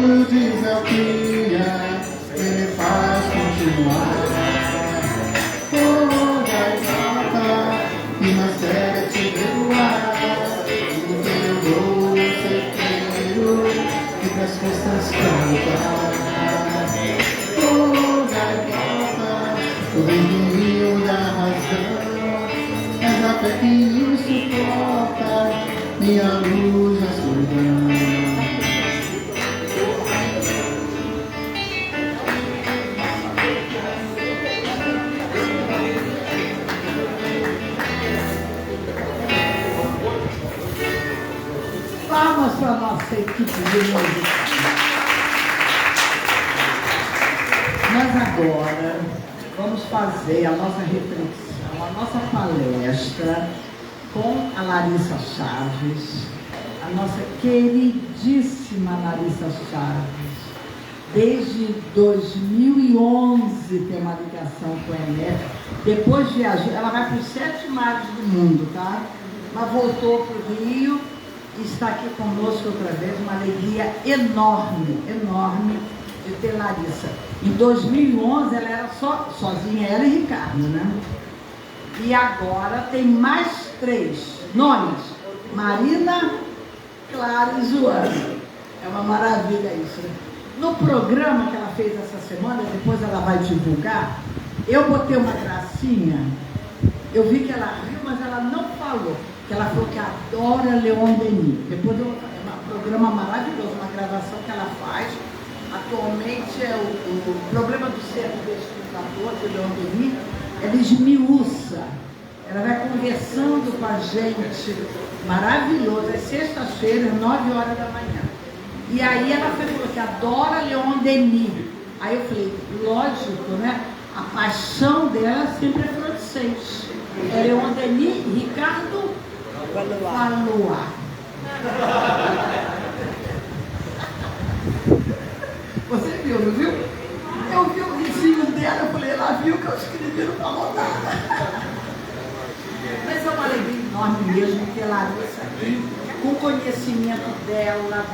nos desafia, Ele faz continuar. Oh, gaivota, e na série te perdoar. O teu gol certeiro, que pras costas cantar. Oh, gaivota, o rio da razão, és a fé que me suporta, minha luz na solidão. Palmas para a nossa equipe de música. Nós agora vamos fazer a nossa reflexão, a nossa palestra com a Larissa Chaves, a nossa queridíssima Larissa Chaves. Desde 2011 tem uma ligação com a EMEF. Depois viajou, ela vai para os 7 mares do mundo, tá? Mas voltou para o Rio e está aqui conosco outra vez. Uma alegria enorme, enorme de ter Larissa. Em 2011 ela era sozinha, ela e Ricardo, né? E agora tem mais 3 nomes: Marina, Clara e Joana. É uma maravilha isso, né? No programa que ela fez essa semana, depois ela vai divulgar, eu botei uma gracinha. Eu vi que ela riu, mas ela não falou. Que ela falou que adora Leon Denis. Depois é um programa maravilhoso, uma gravação que ela faz. Atualmente é o problema do ser investigador de Leon Denis. Ela esmiuça. Ela vai conversando com a gente. Maravilhoso. É sexta-feira, 9 horas da manhã. E aí ela falou que adora Leon Denis. Aí eu falei, lógico, né? A paixão dela sempre é francês. É Leon Denis e Ricardo Valois. Você viu, não viu? Eu vi o vizinho dela, eu falei, ela viu que eu escrevi, não falou nada. Mas é uma alegria enorme mesmo ter Larissa aqui, com o conhecimento dela,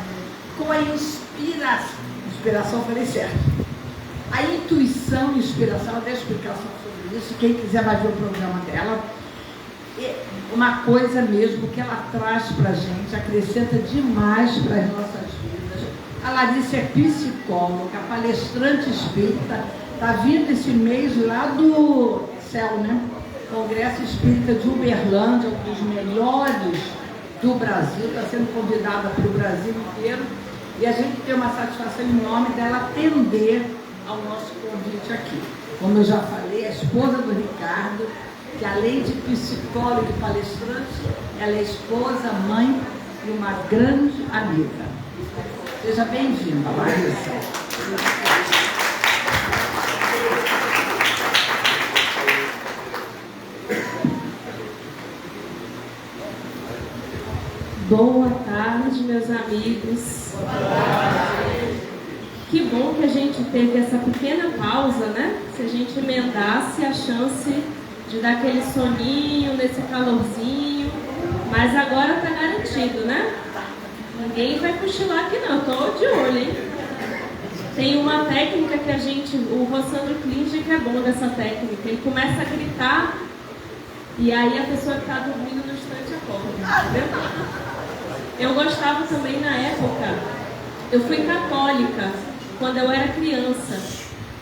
com a inspiração, falei certo. A intuição e inspiração, até explicação sobre isso, quem quiser vai ver o programa dela. Uma coisa mesmo que ela traz para a gente, acrescenta demais para as nossas vidas. A Larissa é psicóloga, palestrante espírita, está vindo esse mês lá do CEL, né? Congresso Espírita de Uberlândia, um dos melhores do Brasil, está sendo convidada para o Brasil inteiro. E a gente tem uma satisfação enorme dela atender ao nosso convite aqui. Como eu já falei, a esposa do Ricardo, que além de psicóloga e palestrante, ela é esposa, mãe e uma grande amiga. Seja bem-vinda, Larissa. Boa tarde, meus amigos. Que bom que a gente teve essa pequena pausa, né? Se a gente emendasse a chance de dar aquele soninho, nesse calorzinho. Mas agora tá garantido, né? Ninguém vai cochilar aqui não, tô de olho, hein? Tem uma técnica que o Rossandro Klinger, que é bom dessa técnica. Ele começa a gritar e aí a pessoa que tá dormindo no instante acorda, entendeu? Eu gostava também na época, eu fui católica quando eu era criança.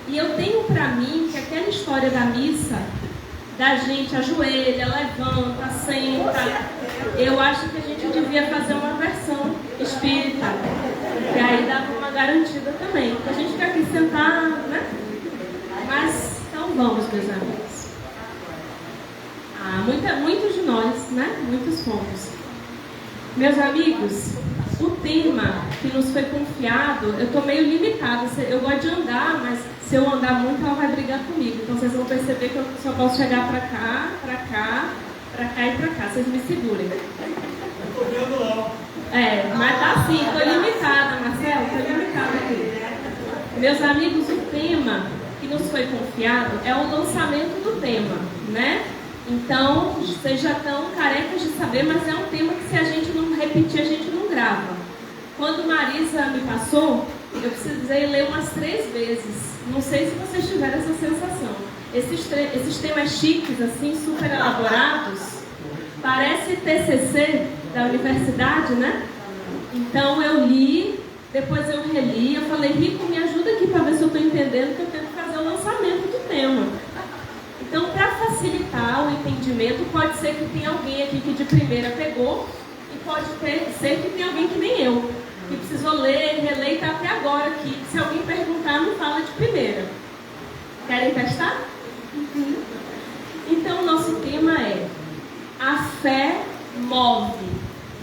E eu tenho pra mim que aquela história da missa, da gente ajoelha, levanta, senta, eu acho que a gente devia fazer uma versão espírita, que aí dava uma garantida também. Porque a gente fica aqui sentado, né? Mas, então vamos, meus amigos. Muitos de nós, né? Muitos fomos. Meus amigos, o tema que nos foi confiado, eu estou meio limitada. Eu gosto de andar, mas se eu andar muito, ela vai brigar comigo. Então vocês vão perceber que eu só posso chegar para cá, para cá, para cá e para cá. Vocês me segurem. Mas tá assim, estou limitada, Marcelo, estou limitada aqui. Meus amigos, o tema que nos foi confiado é o lançamento do tema, né? Então, vocês já estão carecas de saber, mas é um tema que se a gente não repetir, a gente não grava. Quando Marisa me passou, eu precisei ler umas 3 vezes. Não sei se vocês tiveram essa sensação. Esses temas chiques, assim, super elaborados, parece TCC da universidade, né? Então eu li, depois eu reli, eu falei, Rico, me ajuda aqui para ver se eu estou entendendo, que eu tenho que fazer o lançamento do tema. Então, para facilitar o entendimento, pode ser que tenha alguém aqui que de primeira pegou, e pode ser que tenha alguém que nem eu, que precisou ler, reler e está até agora aqui. Se alguém perguntar, não fala de primeira. Querem testar? Então, o nosso tema é a fé move,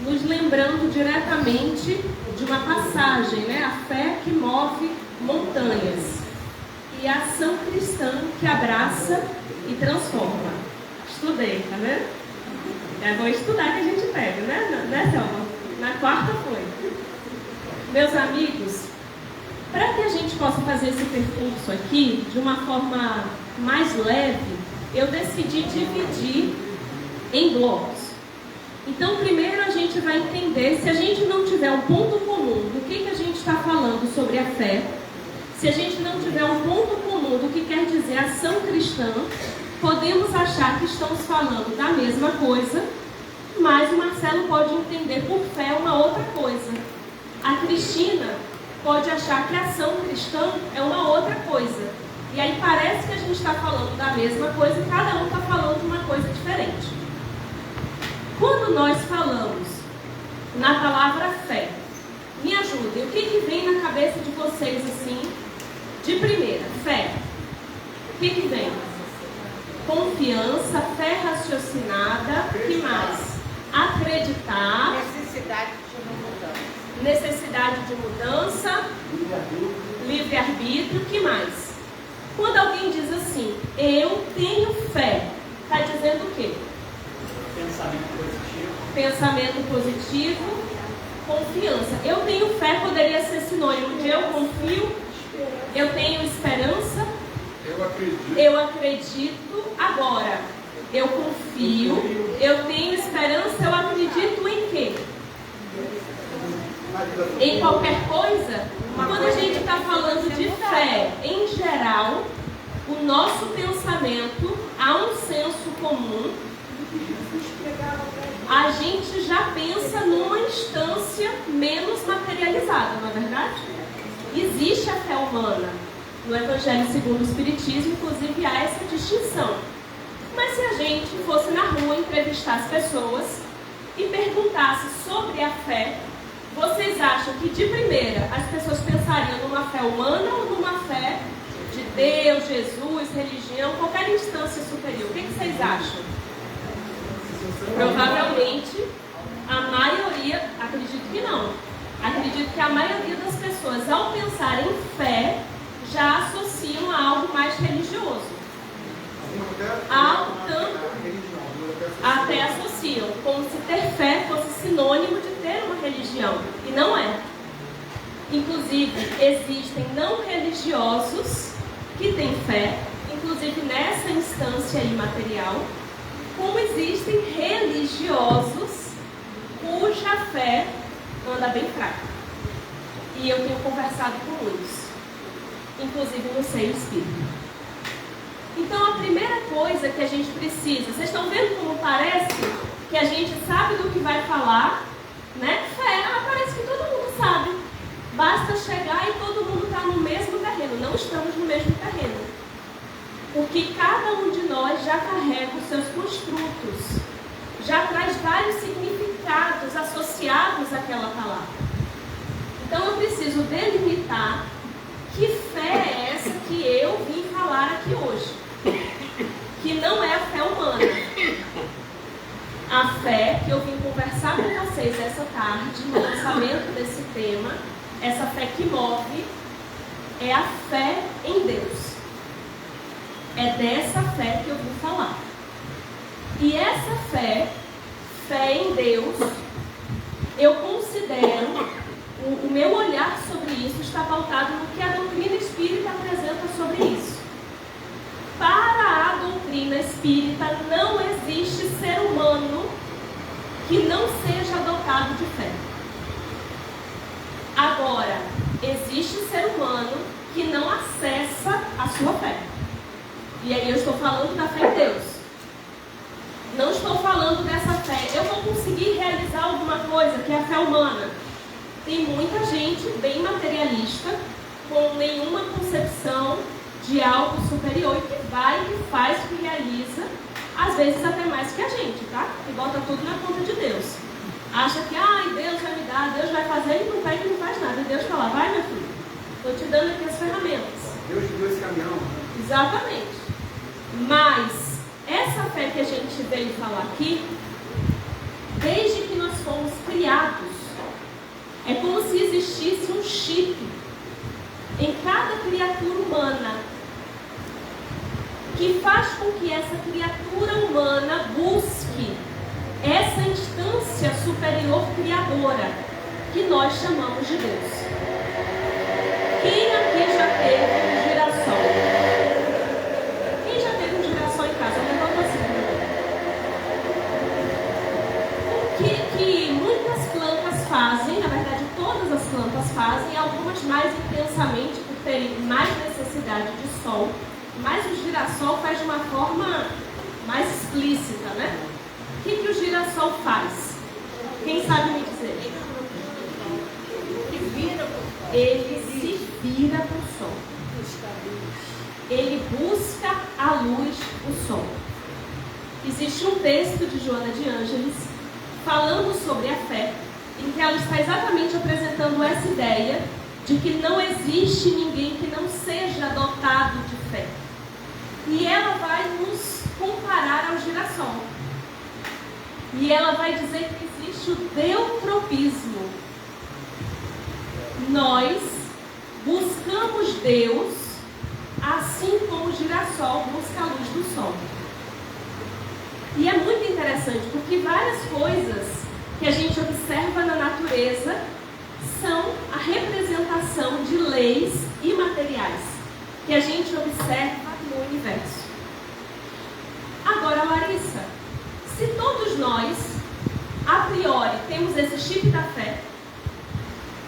nos lembrando diretamente de uma passagem, né? A fé que move montanhas e a ação cristã que abraça e transforma. Estudei, tá vendo? É bom estudar que a gente pega, né, Selma? Na quarta foi. Meus amigos, para que a gente possa fazer esse percurso aqui de uma forma mais leve, eu decidi dividir em blocos. Então, primeiro a gente vai entender, se a gente não tiver um ponto comum do que a gente está falando sobre a fé, se a gente não tiver um ponto comum do que quer dizer ação cristã, podemos achar que estamos falando da mesma coisa, mas o Marcelo pode entender por fé uma outra coisa. A Cristina pode achar que a ação cristã é uma outra coisa. E aí parece que a gente está falando da mesma coisa e cada um está falando de uma coisa diferente. Quando nós falamos na palavra fé, me ajudem, o que vem na cabeça de vocês assim, de primeira? Fé. O que vem? Confiança, fé raciocinada, o que mais? Acreditar. Necessidade de mudança. Livre-arbítrio, o que mais? Quando alguém diz assim, eu tenho fé, está dizendo o quê? Pensamento positivo, confiança. Eu tenho fé poderia ser sinônimo de eu confio, eu tenho esperança, eu acredito. Agora, eu confio, eu tenho esperança, eu acredito em quê? Em qualquer coisa? Quando a gente está falando de fé em geral, o nosso pensamento, há um senso comum, a gente já pensa numa instância menos materializada, não é verdade? Existe a fé humana. No Evangelho segundo o Espiritismo, inclusive, há essa distinção. Mas se a gente fosse na rua entrevistar as pessoas e perguntasse sobre a fé, vocês acham que de primeira as pessoas pensariam numa fé humana ou numa fé de Deus, Jesus, religião, qualquer instância superior? O que vocês acham? Provavelmente a maioria, acredito que não. Acredito que a maioria das pessoas, ao pensar em fé, já associam a algo mais religioso. Até associam, como se ter fé fosse sinônimo de ter uma religião. E não é. Inclusive, existem não religiosos que têm fé, inclusive nessa instância imaterial, como existem religiosos cuja fé anda bem fraca. E eu tenho conversado com muitos, inclusive no seio espírita. Então a primeira coisa que a gente precisa, vocês estão vendo como parece que a gente sabe do que vai falar, né? Fé, parece que todo mundo sabe. Basta chegar e todo mundo está no mesmo terreno. Não estamos no mesmo terreno. Porque cada um de nós já carrega os seus construtos, já traz vários significados associados àquela palavra. Então eu preciso delimitar que fé é essa que eu vim falar aqui hoje. Que não é a fé humana. A fé que eu vim conversar com vocês essa tarde, no lançamento desse tema, essa fé que move, é a fé em Deus. É dessa fé que eu vim falar. E essa fé em Deus, eu considero, o meu olhar sobre isso está pautado no que a doutrina espírita apresenta sobre isso. Para a doutrina espírita não existe ser humano que não seja dotado de fé. Agora, existe existe ser humano que não acessa a sua fé. E aí eu estou falando da fé em Deus. Não estou falando dessa fé. Eu vou conseguir realizar alguma coisa que é a fé humana. Tem muita gente bem materialista, com nenhuma concepção de algo superior e que vai, que faz, que realiza, às vezes até mais que a gente, tá? E bota tudo na conta de Deus. Acha que, Deus vai me dar, Deus vai fazer, e não vai que não faz nada. E Deus fala, vai meu filho, estou te dando aqui as ferramentas. Deus te deu esse caminhão. Exatamente. Mas essa fé que a gente veio falar aqui, desde que nós fomos criados, é como se existisse um chip em cada criatura humana que faz com que essa criatura humana busque essa instância superior criadora que nós chamamos de Deus. Quem aqui já teve um girassol? Quem já teve um girassol em casa? Levanta assim. O que muitas plantas fazem, na verdade todas as plantas fazem, algumas mais intensamente por terem mais necessidade de sol, mas o girassol faz de uma forma mais explícita, né? O que o girassol faz? Quem sabe me dizer? Ele se vira para o sol. Ele busca a luz do sol. Existe um texto de Joana de Ângeles falando sobre a fé, em que ela está exatamente apresentando essa ideia de que não existe ninguém que não seja dotado de fé. E ela vai nos comparar ao girassol. E ela vai dizer que existe o deutropismo. Nós buscamos Deus assim como o girassol busca a luz do sol. E é muito interessante porque várias coisas que a gente observa na natureza são a representação de leis imateriais que a gente observa no universo. Agora, Larissa, se todos nós, a priori, temos esse chip da fé,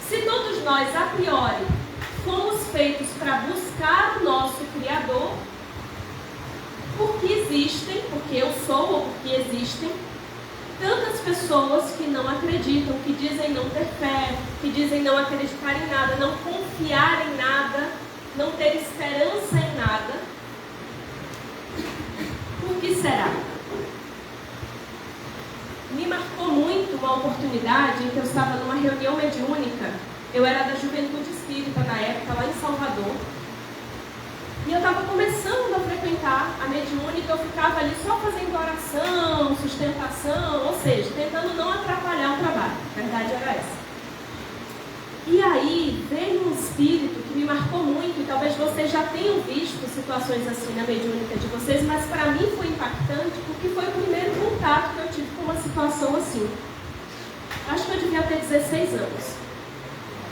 se todos nós, a priori, fomos feitos para buscar o nosso Criador, porque eu sou ou porque existem tantas pessoas que não acreditam, que dizem não ter fé, que dizem não acreditar em nada, não confiar em nada, não ter esperança em nada. Por que será? Me marcou muito uma oportunidade em que eu estava numa reunião mediúnica. Eu era da Juventude Espírita na época, lá em Salvador. E eu estava começando a frequentar a mediúnica, eu ficava ali só fazendo oração, sustentação, ou seja, tentando não atrapalhar o trabalho. A verdade era essa. E aí veio um espírito que me marcou muito, e talvez vocês já tenham visto situações assim na mediúnica de vocês, mas para mim foi impactante porque foi o primeiro contato que eu tive com uma situação assim. Acho que eu devia ter 16 anos.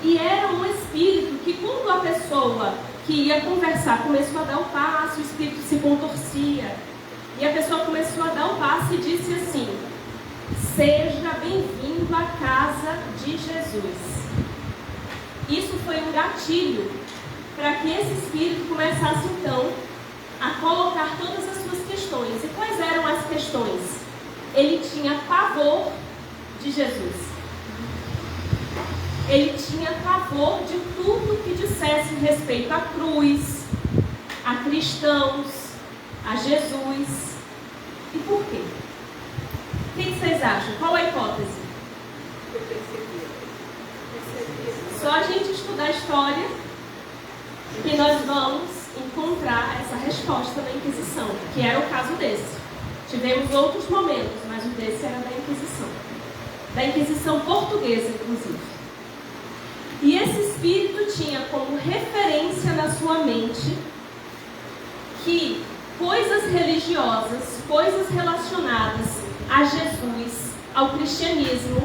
E era um espírito que quando a pessoa que ia conversar começou a dar um passo, o espírito se contorcia. E a pessoa começou a dar um passo e disse assim: seja bem-vindo à casa de Jesus. Isso foi um gatilho para que esse espírito começasse então a colocar todas as suas questões. E quais eram as questões? Ele tinha pavor de Jesus. Ele tinha pavor de tudo que dissesse respeito à cruz, a cristãos, a Jesus. E por quê? O que vocês acham? Qual a hipótese? Só a gente estudar a história que nós vamos encontrar essa resposta da Inquisição, que era o caso desse. Tivemos outros momentos, mas o desse era da Inquisição portuguesa, inclusive. E esse espírito tinha como referência na sua mente que coisas religiosas, coisas relacionadas a Jesus, ao cristianismo,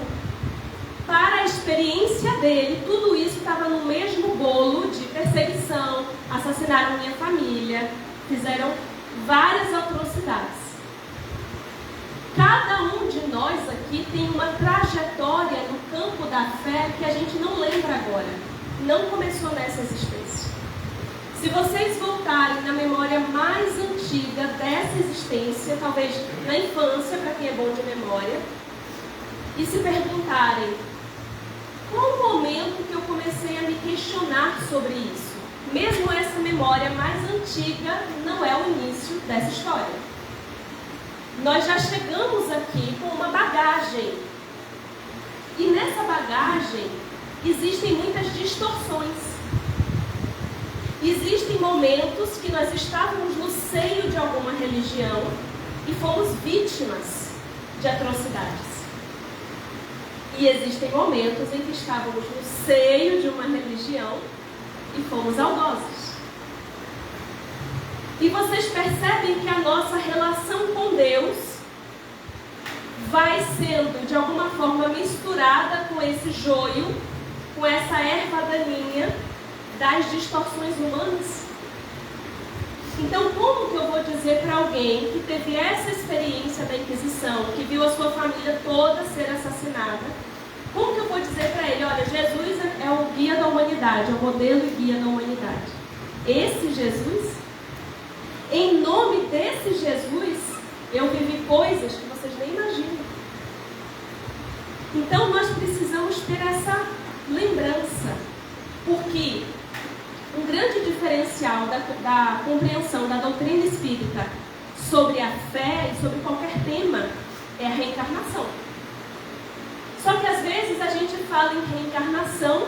para a experiência dele, tudo isso estava no mesmo bolo de perseguição, assassinaram minha família, fizeram várias atrocidades. Cada um de nós aqui tem uma trajetória no campo da fé que a gente não lembra agora. não começou nessa existência. Se vocês voltarem na memória mais antiga dessa existência, talvez na infância, para quem é bom de memória, e se perguntarem, qual o momento que eu comecei a me questionar sobre isso? Mesmo essa memória mais antiga não é o início dessa história. Nós já chegamos aqui com uma bagagem. E nessa bagagem existem muitas distorções. Existem momentos que nós estávamos no seio de alguma religião e fomos vítimas de atrocidades. E existem momentos em que estávamos no seio de uma religião e fomos algozes. E vocês percebem que a nossa relação com Deus vai sendo de alguma forma misturada com esse joio, com essa erva daninha das distorções humanas. Então, como que eu vou dizer para alguém que teve essa experiência da Inquisição, que viu a sua família toda ser assassinada, como que eu vou dizer para ele, olha, Jesus é o guia da humanidade, é o modelo e guia da humanidade. Esse Jesus, em nome desse Jesus, eu vivi coisas que vocês nem imaginam. Então, nós precisamos ter essa lembrança, porque um grande diferencial da compreensão da doutrina espírita sobre a fé e sobre qualquer tema é a reencarnação. Só que às vezes a gente fala em reencarnação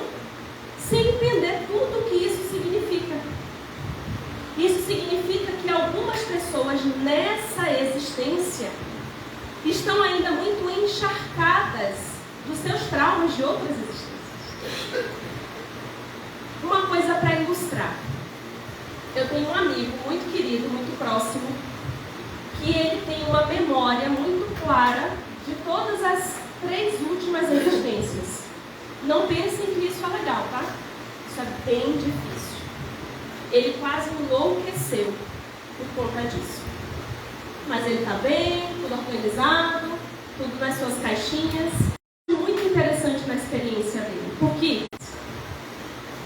sem entender tudo o que isso significa. Isso significa que algumas pessoas nessa existência estão ainda muito encharcadas dos seus traumas de outras existências. Uma coisa para ilustrar. Eu tenho um amigo muito querido, muito próximo, que ele tem uma memória muito clara de todas as 3 últimas existências. Não pensem que isso é legal, tá? Isso é bem difícil. Ele quase enlouqueceu por conta disso. Mas ele está bem, tudo organizado, tudo nas suas caixinhas. Muito interessante na experiência dele. Por quê?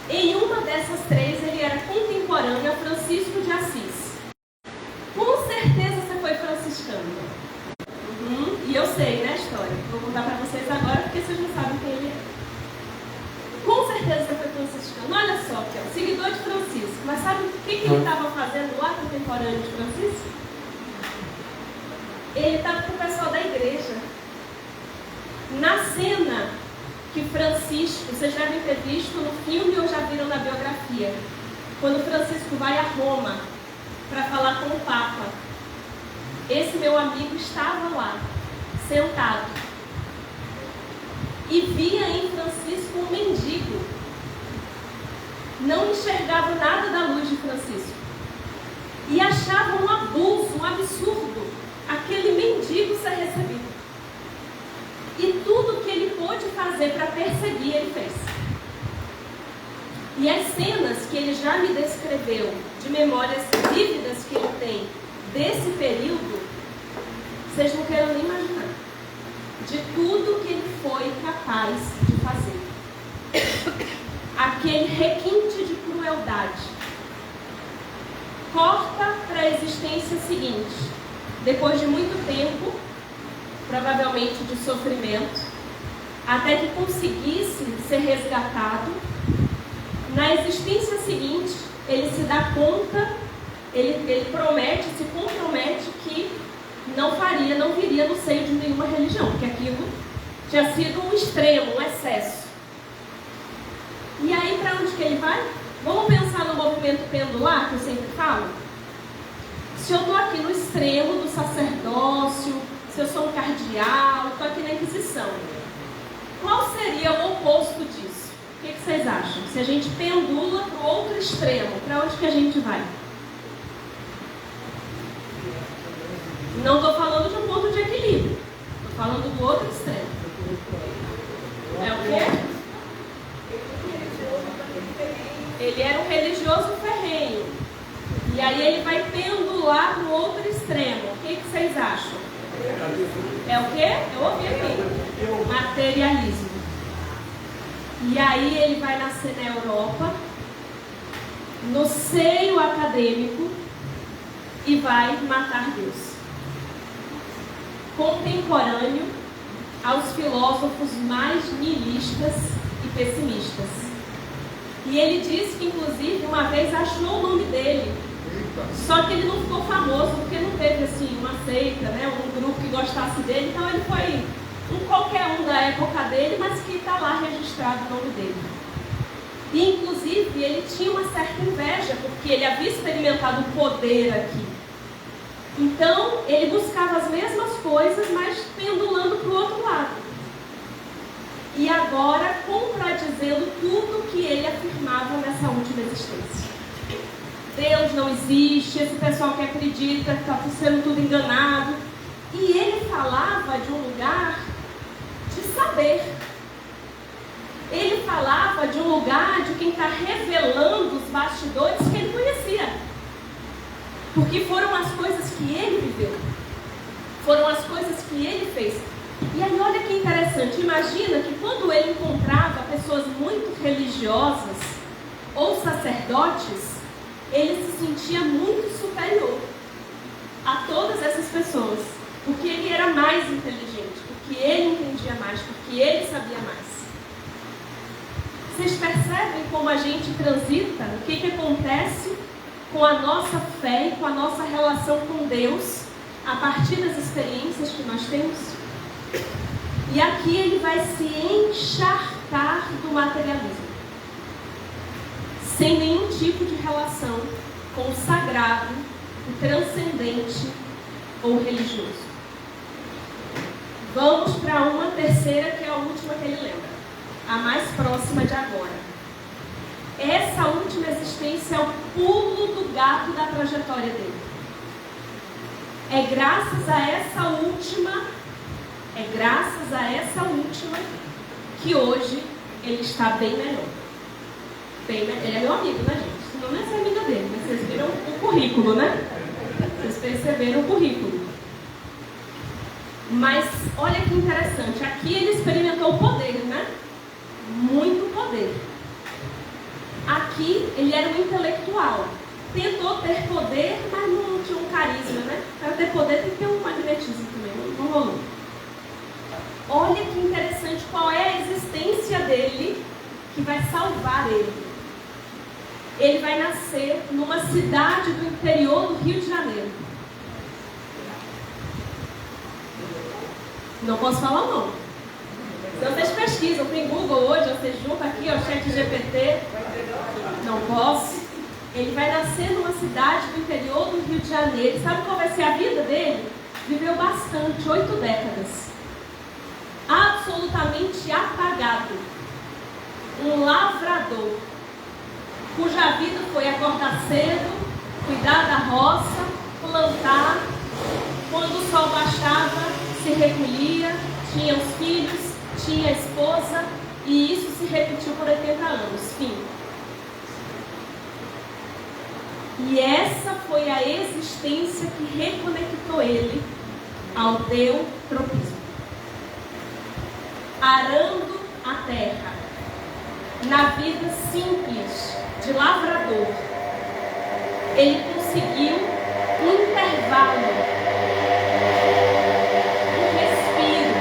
Em uma dessas 3, ele era contemporâneo a Francisco de Assis. Com certeza você foi franciscano. E eu sei, né, a história. Vou contar para vocês agora, porque vocês não sabem quem ele é. Com certeza você foi franciscano. Olha só, aqui, ó, seguidor de Francisco. Mas sabe o que ele estava fazendo lá, contemporâneo de Francisco? Ele estava com o pessoal da igreja. Na cena que Francisco, vocês devem ter visto no filme ou já viram na biografia, quando Francisco vai a Roma para falar com o Papa, esse meu amigo estava lá, sentado, e via em Francisco um mendigo. Não enxergava nada da luz de Francisco e achava um abuso, um absurdo aquele mendigo ser recebido. E tudo que ele pôde fazer para perseguir, ele fez. E as cenas que ele já me descreveu, de memórias vívidas que ele tem desse período, vocês não querem nem imaginar. De tudo que ele foi capaz de fazer. Aquele requinte de crueldade. Corta para a existência seguinte. Depois de muito tempo, provavelmente de sofrimento, até que conseguisse ser resgatado. Na existência seguinte, ele se dá conta, ele promete, se compromete que não viria no seio de nenhuma religião, porque aquilo tinha sido um extremo, um excesso. E aí, para onde que ele vai? Vamos pensar no movimento pendular, que eu sempre falo? Se eu estou aqui no extremo do sacerdócio, se eu sou um cardeal, estou aqui na Inquisição, qual seria o oposto disso? O que vocês acham? Se a gente pendula para o outro extremo, para onde que a gente vai? Não estou falando de um ponto de equilíbrio, estou falando do outro extremo. É o quê? Ele era um religioso ferrenho. E aí ele vai pendular para o outro extremo. O que vocês acham? É o quê? Eu ouvi aqui. Materialismo. E aí ele vai nascer na Europa, no seio acadêmico, e vai matar Deus. Contemporâneo aos filósofos mais nihilistas e pessimistas. E ele disse que, inclusive, uma vez achou o nome dele. Só que ele não ficou famoso, porque não teve assim, uma seita, né, um grupo que gostasse dele. Então ele foi qualquer um da época dele, mas que está lá registrado o nome dele. E, inclusive, ele tinha uma certa inveja, porque ele havia experimentado o poder aqui. Então, ele buscava as mesmas coisas, mas pendulando para o outro lado. E agora, contradizendo tudo que ele afirmava nessa última existência. Deus não existe, esse pessoal que acredita que está sendo tudo enganado. E ele falava de um lugar de saber. Ele falava de um lugar de quem está revelando os bastidores que ele conhecia. Porque foram as coisas que ele viveu. Foram as coisas que ele fez. E aí olha que interessante, imagina que quando ele encontrava pessoas muito religiosas ou sacerdotes, ele se sentia muito superior a todas essas pessoas. Porque ele era mais inteligente, porque ele entendia mais, porque ele sabia mais. Vocês percebem como a gente transita? O que acontece com a nossa fé e com a nossa relação com Deus a partir das experiências que nós temos? E aqui ele vai se encharcar do materialismo, sem nenhum tipo de relação com o sagrado, o transcendente ou religioso. Vamos para uma terceira, que é a última que ele lembra, a mais próxima de agora. Essa última existência é o pulo do gato da trajetória dele. É graças a essa última que hoje ele está bem melhor. Ele é meu amigo, né, gente? Senão não é ser amiga dele, mas vocês viram o currículo, né? Vocês perceberam o currículo. Mas olha que interessante, aqui ele experimentou poder, né? Muito poder. Aqui ele era um intelectual. Tentou ter poder, mas não tinha um carisma, né? Para ter poder tem que ter um magnetismo também, não rolou. Olha que interessante qual é a existência dele que vai salvar ele. Ele vai nascer numa cidade do interior do Rio de Janeiro. Não posso falar o nome. Então vocês pesquisam, tem Google hoje, vocês juntam aqui, ó, ChatGPT. Não posso. Ele vai nascer numa cidade do interior do Rio de Janeiro. Sabe qual vai ser a vida dele? Viveu bastante, 8 décadas. Absolutamente apagado. Um lavrador, cuja vida foi acordar cedo, cuidar da roça, plantar. Quando o sol baixava, se recolhia, tinha os filhos, tinha a esposa, e isso se repetiu por 80 anos. Fim. E essa foi a existência que reconectou ele ao teotropismo. Arando a terra, na vida simples de lavrador, ele conseguiu um intervalo, um respiro,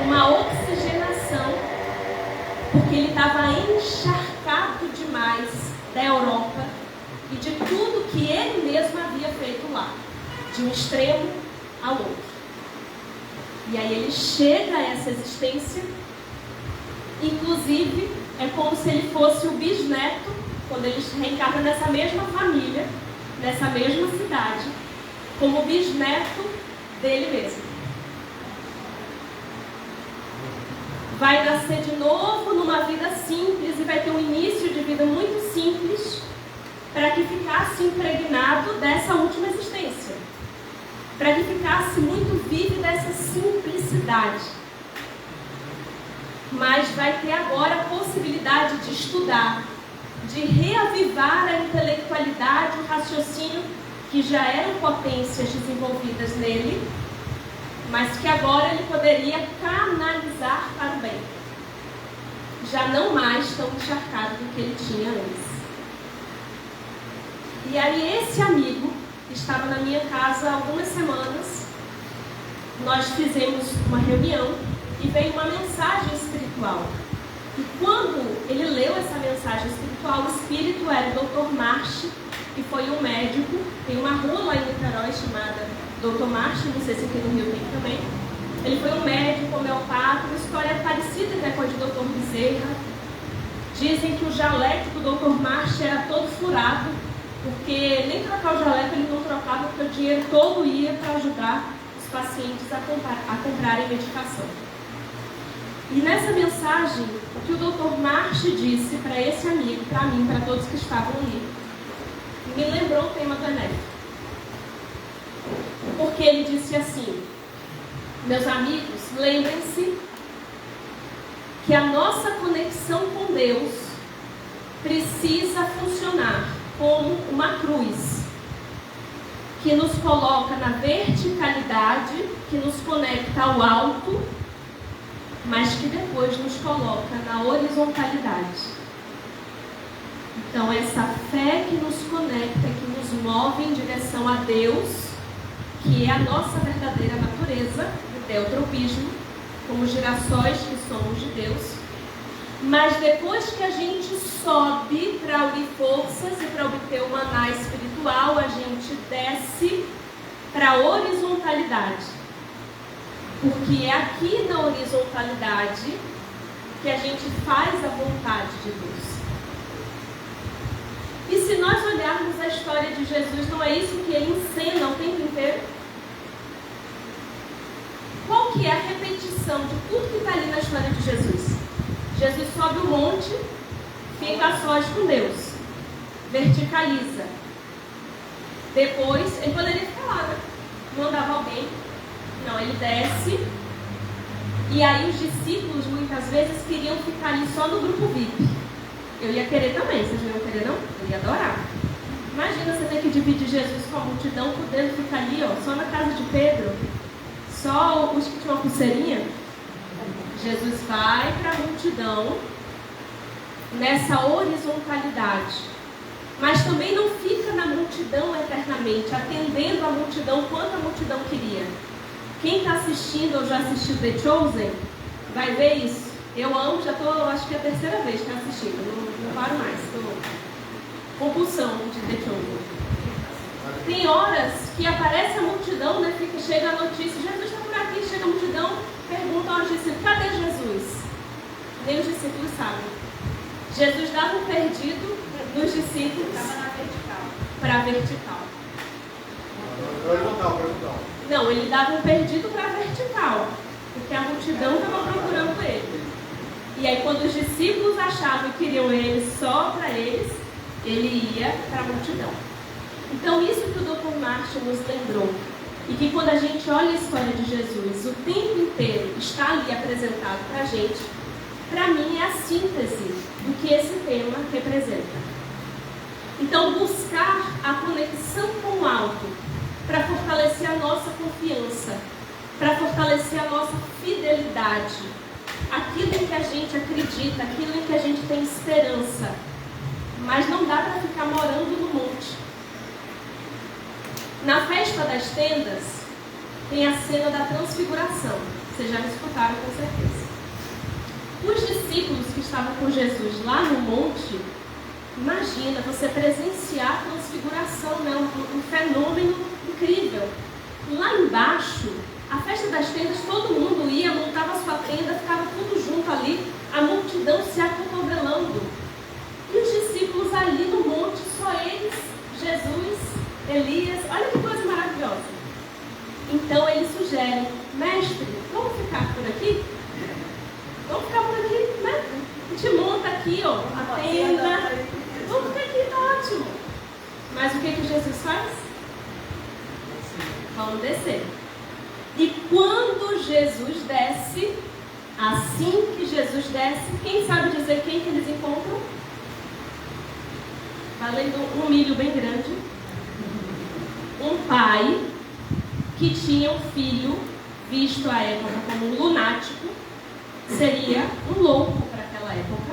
uma oxigenação, porque ele estava encharcado demais da Europa e de tudo que ele mesmo havia feito lá, de um extremo ao outro. E aí ele chega a essa existência, inclusive é como se ele fosse o bisneto, quando ele reencarna nessa mesma família, nessa mesma cidade, como bisneto dele mesmo. Vai nascer de novo numa vida simples e vai ter um início de vida muito simples, para que ficasse impregnado dessa última existência, para que ficasse muito vivo dessa simplicidade. Mas vai ter agora a possibilidade de estudar, de reavivar a intelectualidade, o raciocínio que já eram potências desenvolvidas nele, mas que agora ele poderia canalizar para o bem. já não mais tão encharcado do que ele tinha antes. E aí esse amigo estava na minha casa há algumas semanas. Nós fizemos uma reunião e veio uma mensagem espiritual. E quando ele leu essa mensagem espiritual, o espírito era o Dr. March, que foi um médico. Tem uma rua lá em Niterói chamada Dr. March, não sei se aqui no Rio tem também. Ele foi um médico, homeopata, uma história parecida com a de Dr. Bezerra. Dizem que o jaleco do Dr. March era todo furado, porque nem trocar o jaleco ele não trocava, porque o dinheiro todo ia para ajudar os pacientes a comprarem medicação. E nessa mensagem, o que o Dr. March disse para esse amigo, para mim, para todos que estavam ali, me lembrou o tema do Enef. Porque ele disse assim: meus amigos, lembrem-se que a nossa conexão com Deus precisa funcionar como uma cruz, que nos coloca na verticalidade, que nos conecta ao alto, mas que depois nos coloca na horizontalidade. Então, essa fé que nos conecta, que nos move em direção a Deus, que é a nossa verdadeira natureza, o teotropismo, como girassóis que somos de Deus. Mas depois que a gente sobe para unir forças e para obter o maná espiritual, a gente desce para a horizontalidade. Porque é aqui na horizontalidade que a gente faz a vontade de Deus. E se nós olharmos a história de Jesus, não é isso que ele ensina o tempo inteiro? Qual que é a repetição de tudo que está ali na história de Jesus? Jesus sobe o monte, fica a sós com Deus, verticaliza. Depois, ele poderia ficar lá, né? Mandava alguém. Não, ele desce. E aí os discípulos muitas vezes queriam ficar ali só no grupo VIP. Eu ia querer também, vocês não iam querer não? Eu ia adorar. Imagina você ter que dividir Jesus com a multidão, podendo ficar ali, ó, só na casa de Pedro. Só os que tinham uma pulseirinha. Jesus vai para a multidão nessa horizontalidade. Mas também não fica na multidão eternamente, atendendo a multidão quanto a multidão queria. Quem está assistindo ou já assistiu The Chosen, vai ver isso. Eu amo, já estou, acho que é a terceira vez que estou assistindo, não paro mais, estou compulsão de The Chosen. Tem horas que aparece a multidão, né, chega a notícia, Jesus está por aqui, chega a multidão, pergunta aos discípulos, cadê Jesus? Nem os discípulos sabem. Jesus dava um perdido nos discípulos para a vertical. Não, ele dava um perdido para a vertical, porque a multidão estava procurando ele. E aí quando os discípulos achavam que queriam ele só para eles, ele ia para a multidão. Então isso que o Dr. March nos lembrou. E que quando a gente olha a história de Jesus, o tempo inteiro está ali apresentado para a gente, para mim é a síntese do que esse tema representa. Então buscar a conexão com o alto, para fortalecer a nossa confiança, para fortalecer a nossa fidelidade, aquilo em que a gente acredita, aquilo em que a gente tem esperança. Mas não dá para ficar morando no monte. Na festa das tendas, tem a cena da transfiguração. Vocês já me escutaram com certeza. Os discípulos que estavam com Jesus lá no monte, imagina você presenciar a transfiguração, né? Um fenômeno incrível. Lá embaixo, a festa das tendas, todo mundo ia, montava sua tenda, ficava tudo junto ali, a multidão se acotovelando. E os discípulos ali no monte, só eles, Jesus, Elias, olha que coisa maravilhosa. Então eles sugerem, mestre, vamos ficar por aqui? Vamos ficar por aqui, né? A gente monta aqui, ó, a tenda. Vamos ficar aqui, tá ótimo. Mas o que Jesus faz? Vamos descer. E quando Jesus desce, assim que Jesus desce, quem sabe dizer quem que eles encontram? Valendo um milho bem grande. Um pai que tinha um filho, visto à época como um lunático, seria um louco para aquela época.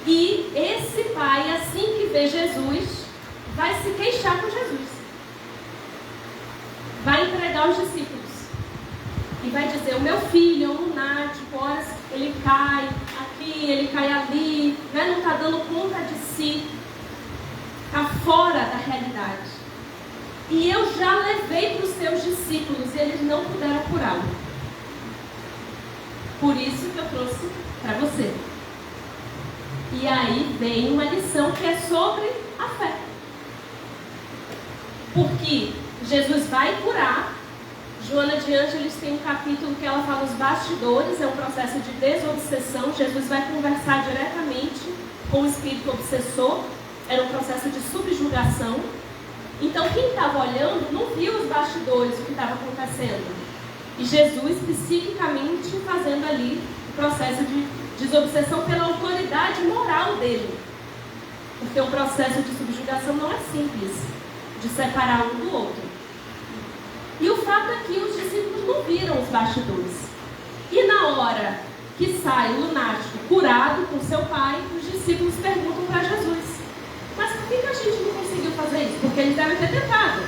E esse pai, assim que vê Jesus, vai se queixar com Jesus. Vai entregar os discípulos. E vai dizer, o meu filho é um lunático, horas ele cai aqui, ele cai ali, né? Não está dando conta de si. Está fora da realidade. E eu já levei para os seus discípulos e eles não puderam curá-lo. Por isso que eu trouxe para você. E aí vem uma lição que é sobre a fé. Porque Jesus vai curar. Joana de Ângeles tem um capítulo que ela fala os bastidores, é um processo de desobsessão. Jesus vai conversar diretamente com o espírito obsessor. Era um processo de subjugação. Então quem estava olhando não viu os bastidores, o que estava acontecendo. E Jesus psiquicamente fazendo ali o processo de desobsessão pela autoridade moral dele. Porque o processo de subjugação não é simples, de separar um do outro. E o fato é que os discípulos não viram os bastidores. E na hora que sai o lunático curado com seu pai, os discípulos perguntam para Jesus, mas por que a gente não conseguiu fazer isso? Porque eles devem ter tentado.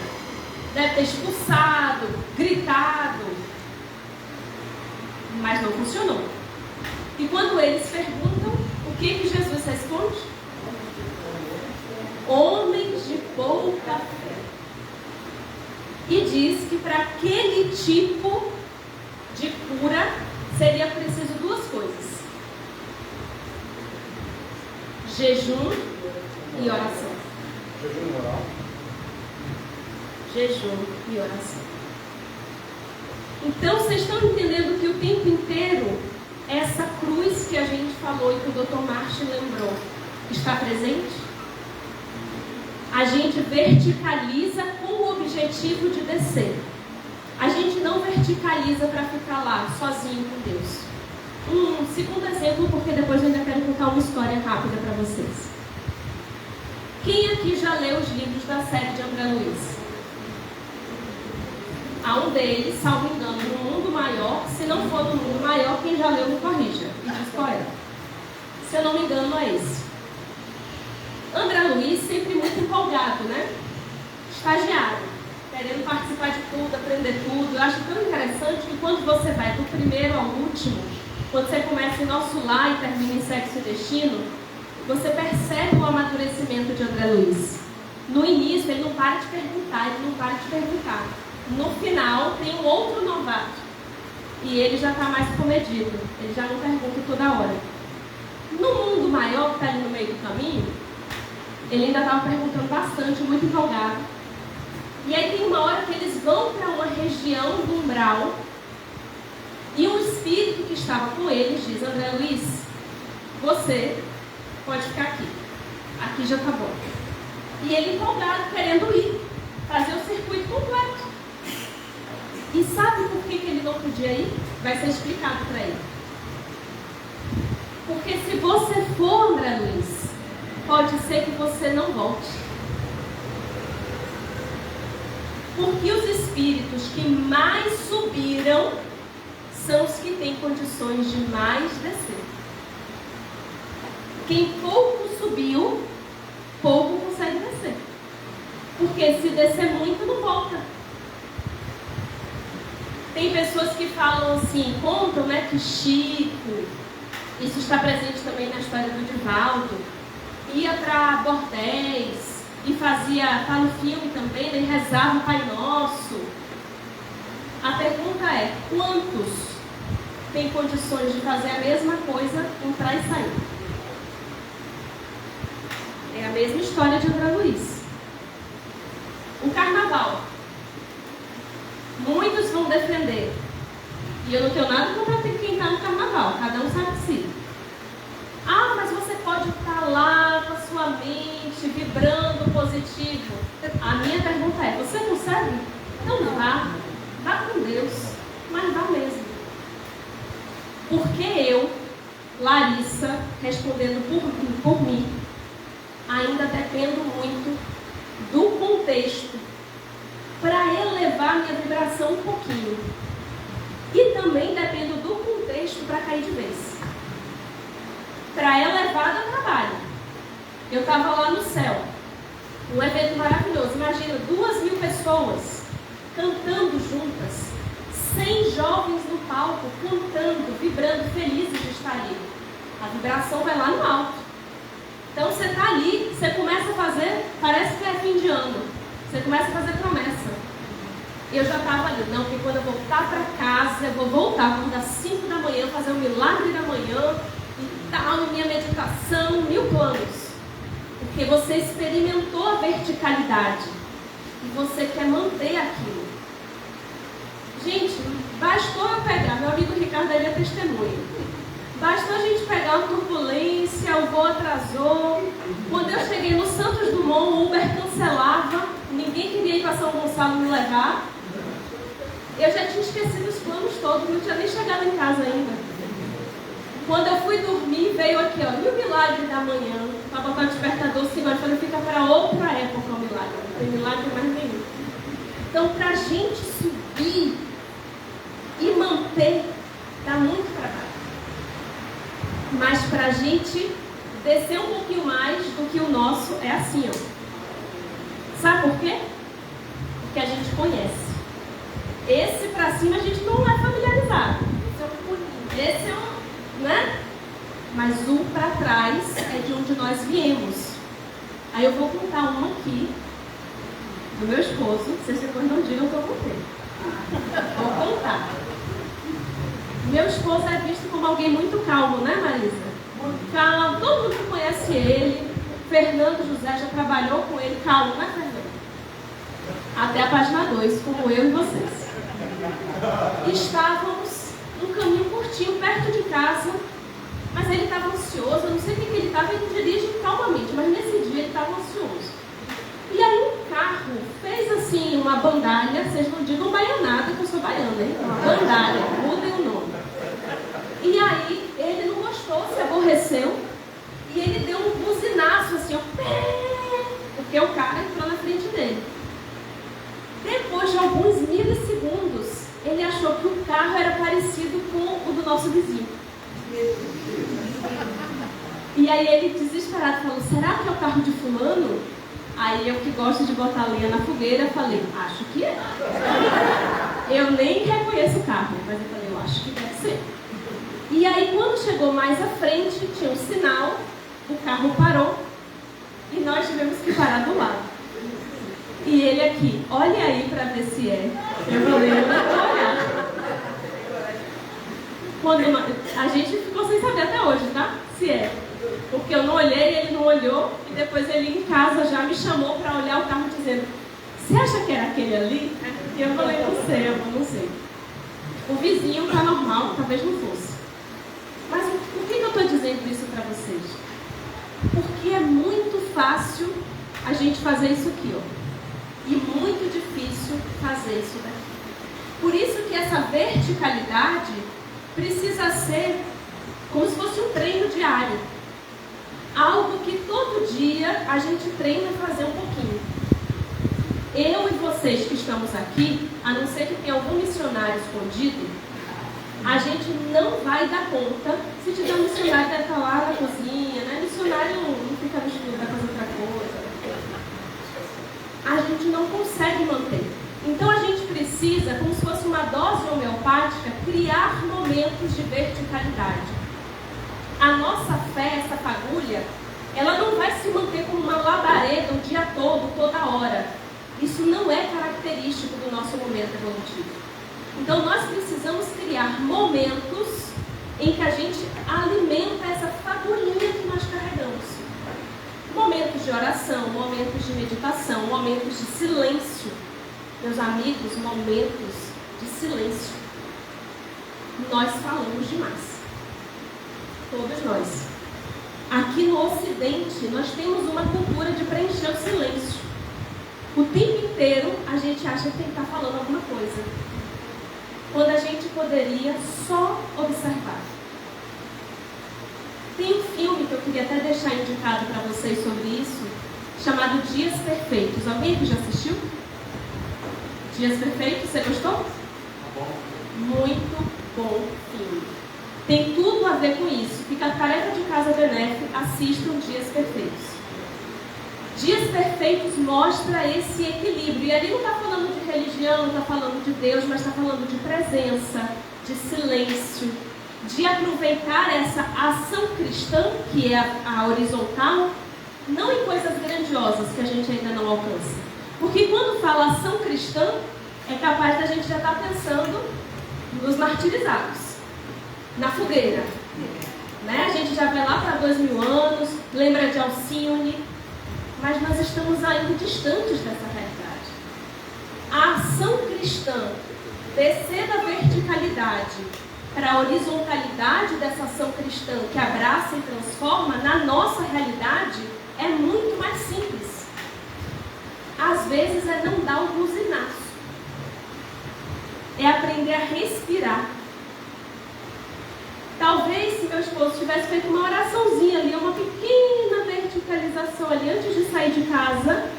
Deve ter expulsado, gritado. Mas não funcionou. E quando eles perguntam, o que Jesus responde? Homens de pouca fé. E diz que para aquele tipo de cura seria preciso duas coisas: jejum e oração. Jejum moral. Jejum e oração. Então vocês estão entendendo que o tempo inteiro essa cruz que a gente falou e que o Dr. Martin lembrou está presente? A gente verticaliza com o objetivo de descer. A gente não verticaliza para ficar lá, sozinho com Deus. Um segundo exemplo, porque depois eu ainda quero contar uma história rápida para vocês. Quem aqui já leu os livros da série de André Luiz? Há um deles, salvo engano, No Mundo Maior. Se não for No Mundo Maior, quem já leu me corrija e diz qual é. Se eu não me engano, é esse. André Luiz sempre muito empolgado, né? Estagiário, querendo participar de tudo, aprender tudo. Eu acho tão interessante que quando você vai do primeiro ao último, quando você começa em Nosso Lar e termina em Sexo e Destino, você percebe o amadurecimento de André Luiz. No início ele não para de perguntar, No final tem um outro novato e ele já está mais comedido, ele já não pergunta toda hora. No Mundo Maior, que está ali no meio do caminho, ele ainda estava perguntando bastante, muito empolgado. E aí tem uma hora que eles vão para uma região do umbral e um espírito que estava com eles diz: André Luiz, você pode ficar aqui. Aqui já está bom. E ele empolgado, querendo ir, fazer o circuito completo. E sabe por que ele não podia ir? Vai ser explicado para ele. Porque se você for, André Luiz, pode ser que você não volte. Porque os espíritos que mais subiram são os que têm condições de mais descer. Quem pouco subiu, pouco consegue descer. Porque se descer muito, não volta. Tem pessoas que falam assim, contam, né, que Chico, isso está presente também na história do Divaldo, ia para bordéis e fazia, está no filme também, ele rezava o Pai Nosso. A pergunta é, quantos têm condições de fazer a mesma coisa, entrar e sair? É a mesma história de André Luiz. O carnaval. Muitos vão defender. E eu não tenho nada contra quem está no carnaval. Cada um sabe de si. Ah, mas você pode estar lá com a sua mente, vibrando positivo. A minha pergunta é, você consegue? Então vá. Vá com Deus. Mas vá mesmo. Porque eu, Larissa, respondendo por mim, ainda dependo muito do contexto para elevar minha vibração um pouquinho. E também dependo do contexto para cair de vez. para elevar ao trabalho. Eu estava lá no céu, um evento maravilhoso. Imagina, 2.000 pessoas cantando juntas, 100 jovens no palco cantando, vibrando, felizes de estar ali. A vibração vai lá no alto. Então você está ali, você começa a fazer, parece que é fim de ano, você começa a fazer promessa. Eu já estava ali, não, porque quando eu voltar para casa, eu vou voltar, vamos dar 5 da manhã, fazer o milagre da manhã e tal, minha meditação, 1000 planos. Porque você experimentou a verticalidade e você quer manter aquilo. Gente, bastou eu pegar, meu amigo Ricardo, ele é testemunha. Bastou a gente pegar uma turbulência, o voo atrasou. Quando eu cheguei no Santos Dumont, o Uber cancelava, ninguém queria ir para São Gonçalo me levar. Eu já tinha esquecido os planos todos, não tinha nem chegado em casa ainda. Quando eu fui dormir, veio aqui, ó, e o milagre da manhã, para botar o despertador, Senhor, eu falei, fica para outra época o milagre, não tem milagre mais nenhum. Então, para a gente subir e manter, dá muito trabalho. Mas para a gente descer um pouquinho mais do que o nosso, é assim, ó. Sabe por quê? Porque a gente conhece. Esse para cima a gente não é familiarizado. Esse é um, né? Mas o para trás é de onde nós viemos. Aí eu vou contar uma aqui do meu esposo. Vocês depois não digam que eu contei. Vou contar. Meu esposo é visto como alguém muito calmo, né, Marisa? Muito calmo, todo mundo conhece ele. Fernando José já trabalhou com ele. Calmo, né, Fernando? Até a página 2, como eu e vocês. Estávamos num caminho curtinho, perto de casa, mas ele estava ansioso. Eu não sei o que ele estava, ele dirige calmamente, mas nesse dia ele estava ansioso. E aí um carro fez assim uma bandalha, vocês não digam baianada, que eu sou baiana, hein? Uma bandalha, mudem o nome. E aí ele não gostou, se aborreceu, e ele deu um buzinaço assim, ó, porque o cara entrou na frente dele. Depois de alguns milissegundos, ele achou que o carro era parecido com o do nosso vizinho. E aí ele, desesperado, falou, será que é o carro de fulano? Aí eu que gosto de botar lenha na fogueira, falei, acho que é. Eu nem reconheço o carro, mas eu falei, eu acho que deve ser. E aí quando chegou mais à frente, tinha um sinal, o carro parou e nós tivemos que parar do lado. E ele aqui, olha aí para ver se é. Eu falei, eu não vou olhar. A gente ficou sem saber até hoje, tá? Se é. Porque eu não olhei, ele não olhou. E depois ele em casa já me chamou para olhar o carro dizendo, você acha que era aquele ali? E eu falei, não sei, eu não sei. O vizinho tá normal, talvez não fosse. Mas por que eu estou dizendo isso para vocês? Porque é muito fácil a gente fazer isso aqui, ó. E muito difícil fazer isso daqui. Por isso que essa verticalidade precisa ser como se fosse um treino diário. Algo que todo dia a gente treina a fazer um pouquinho. Eu e vocês que estamos aqui, a não ser que tenha algum missionário escondido, a gente não vai dar conta. Se tiver um missionário, deve estar lá na cozinha, né? Missionário não fica no estudo, vai fazer outra coisa. A gente não consegue manter. Então a gente precisa, como se fosse uma dose homeopática, criar momentos de verticalidade. A nossa fé, essa fagulha, ela não vai se manter como uma labareda o dia todo, toda hora. Isso não é característico do nosso momento evolutivo. Então nós precisamos criar momentos em que a gente alimenta essa fagulhinha que nós carregamos. Momentos de oração, momentos de meditação, momentos de silêncio. Meus amigos, momentos de silêncio. Nós falamos demais. Todos nós. Aqui no Ocidente, nós temos uma cultura de preencher o silêncio. O tempo inteiro, a gente acha que tem que estar falando alguma coisa. Quando a gente poderia só observar. Tem um filme que eu queria até deixar indicado para vocês sobre isso, chamado Dias Perfeitos. Alguém que já assistiu? Dias Perfeitos, você gostou? Bom. Muito bom filme. Tem tudo a ver com isso. Fica a tarefa de casa do ENEF, assistam Dias Perfeitos. Dias Perfeitos mostra esse equilíbrio. E ali não está falando de religião, não está falando de Deus, mas está falando de presença, de silêncio, de aproveitar essa ação cristã, que é a horizontal, não em coisas grandiosas que a gente ainda não alcança. Porque quando fala ação cristã, é capaz da gente já estar pensando nos martirizados, na fogueira. Né? A gente já vai lá para 2000 anos, lembra de Alcione, mas nós estamos ainda distantes dessa realidade. A ação cristã, descer da verticalidade para a horizontalidade dessa ação cristã que abraça e transforma, na nossa realidade, é muito mais simples. Às vezes é não dar o buzinaço. É aprender a respirar. Talvez se meu esposo tivesse feito uma oraçãozinha ali, uma pequena verticalização ali antes de sair de casa,